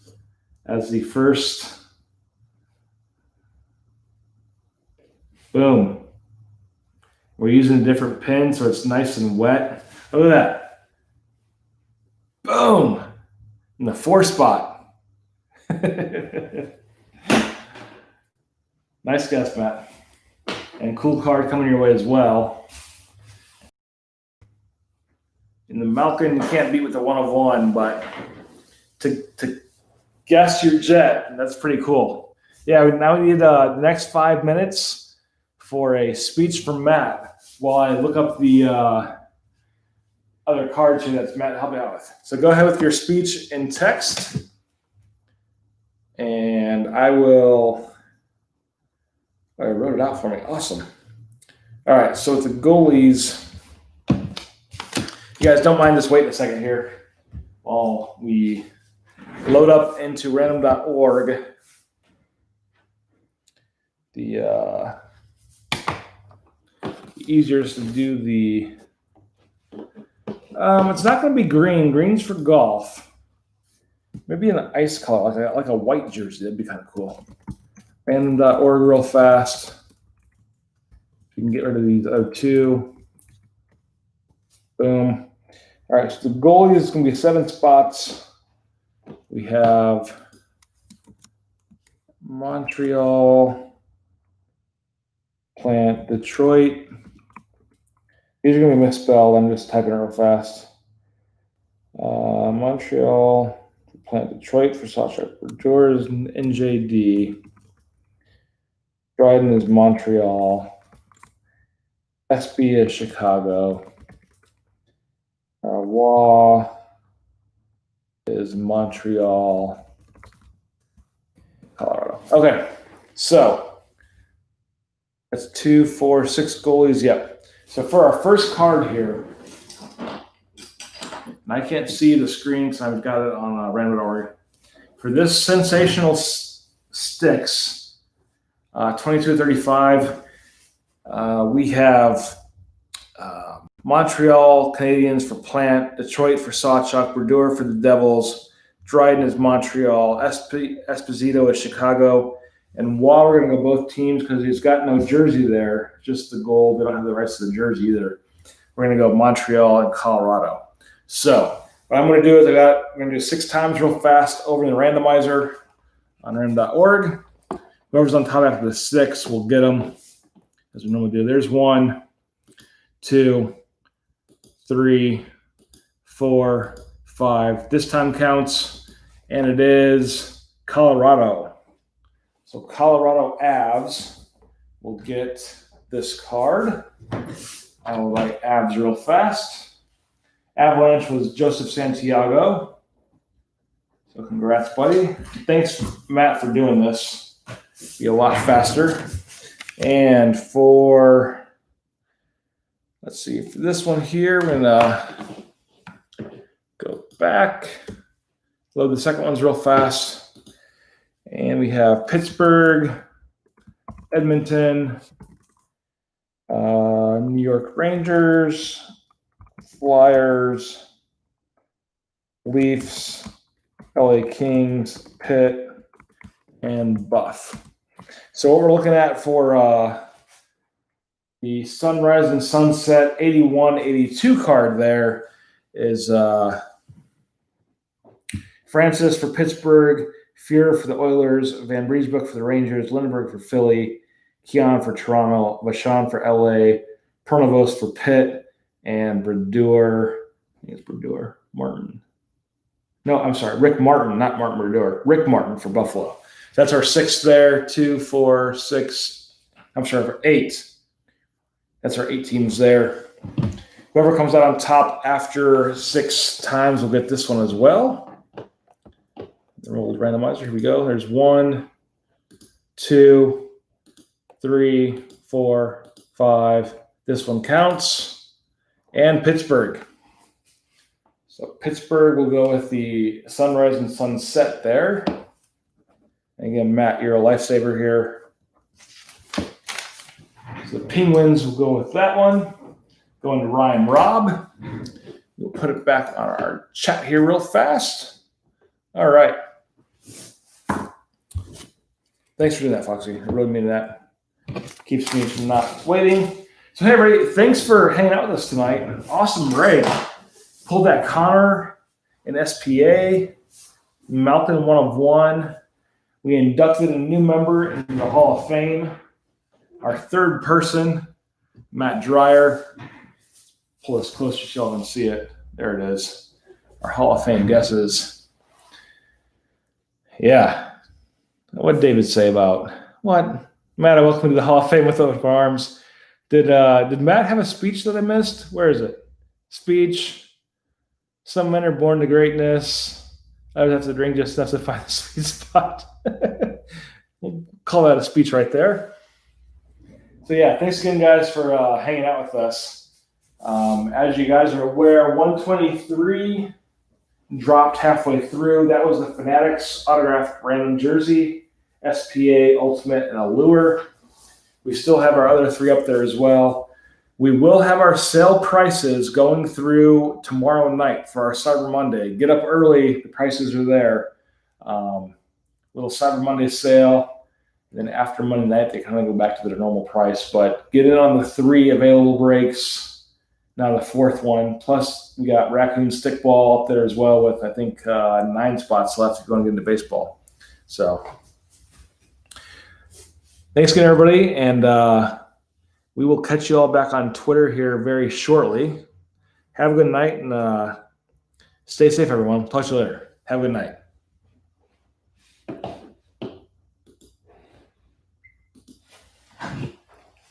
Speaker 1: as the first. Boom. We're using a different pen so it's nice and wet. Look at that. Boom. In the 4 spot. Nice guess, Matt. And cool card coming your way as well. In the Malkin, you can't beat with the 1 of 1, but to guess your Jet, that's pretty cool. Yeah, now we need the next 5 minutes for a speech from Matt while I look up the other cards here that's Matt helping out with. So go ahead with your speech in text, and I wrote it out for me. Awesome. All right, so with the goalies, you guys don't mind just waiting a second here while we load up into random.org the easier is to do the it's not going to be green. Green's for golf. Maybe an ice color, like a white jersey. That'd be kind of cool. Random.org real fast. You can get rid of these other 2. Boom. All right, so the goalie is going to be 7 spots. We have Montreal, Plant, Detroit. These are going to be misspelled. I'm just typing it real fast. Montreal, Plant, Detroit for Sasha. George, NJD. Dryden is Montreal. SB is Chicago. Waugh is Montreal, Colorado. Okay, so that's 2, 4, 6 goalies. Yep. So for our first card here, and I can't see the screen because I've got it on random.org. For this sensational sticks, 22-35, we have Montreal Canadiens for Plant, Detroit for Sawchuk, Brodeur for the Devils, Dryden is Montreal, Esposito is Chicago, and while we're going to go both teams because he's got no jersey there, just the gold. They don't have the rights to the jersey either. We're going to go Montreal and Colorado. So what I'm going to do is I'm going to do 6 times real fast over the randomizer on random.org. Whoever's on top after the 6 will get them, as we normally do. There's 1, 2, 3, 4, 5. This time counts, and it is Colorado. So Colorado Avs will get this card. I will write Avs real fast. Avalanche was Joseph Santiago. So congrats, buddy. Thanks, Matt, for doing this. Be a lot faster. And for, let's see, for this one here, we're going to go back. Load the second one's real fast. And we have Pittsburgh, Edmonton, New York Rangers, Flyers, Leafs, LA Kings, Pitt, and Buff. So what we're looking at for the Sunrise and Sunset 81-82 card there is Francis for Pittsburgh, Fuhrer for the Oilers, Van Briesbroek for the Rangers, Lindbergh for Philly, Keon for Toronto, Vachon for LA, Pronovost for Pitt, and Brodeur. I think it's Brodeur. Martin. No, I'm sorry. Rick Martin, not Martin Brodeur. Rick Martin for Buffalo. That's our 6 there. 2, 4, 6. I'm sorry, for 8. That's our 8 teams there. Whoever comes out on top after 6 times will get this one as well. The rolled randomizer. Here we go. There's 1, 2, 3, 4, 5. This one counts. And Pittsburgh. So Pittsburgh will go with the Sunrise and Sunset there. And again, Matt, you're a lifesaver here. So the Penguins will go with that one. Going to Ryan Robb. We'll put it back on our chat here real fast. All right. Thanks for doing that, Foxy. I really mean that. Keeps me from not waiting. So, hey, everybody, thanks for hanging out with us tonight. An awesome break. Pulled that Connor in SPA. Malcolm 1 of 1. We inducted a new member into the Hall of Fame. Our 3rd person, Matt Dreyer. Pull this closer so y'all can see it. There it is. Our Hall of Fame guesses. Yeah. What did David say about what? Matt, I welcome to the Hall of Fame with open arms. Did Matt have a speech that I missed? Where is it? Speech. Some men are born to greatness. I would have to drink just enough to find the sweet spot. We'll call that a speech right there. So yeah, thanks again, guys, for hanging out with us. As you guys are aware, 123 dropped halfway through. That was the Fanatics autographed random jersey, SPA, Ultimate, and Allure. We still have our other 3 up there as well. We will have our sale prices going through tomorrow night for our Cyber Monday. Get up early. The prices are there. Little Cyber Monday sale. And then after Monday night, they kind of go back to their normal price. But get in on the 3 available breaks. Now the 4th one. Plus, we got Raccoon Stickball up there as well with, I think, 9 spots left if you want to get into baseball. So thanks again, everybody. And we will catch you all back on Twitter here very shortly. Have a good night and stay safe, everyone. Talk to you later. Have a good night.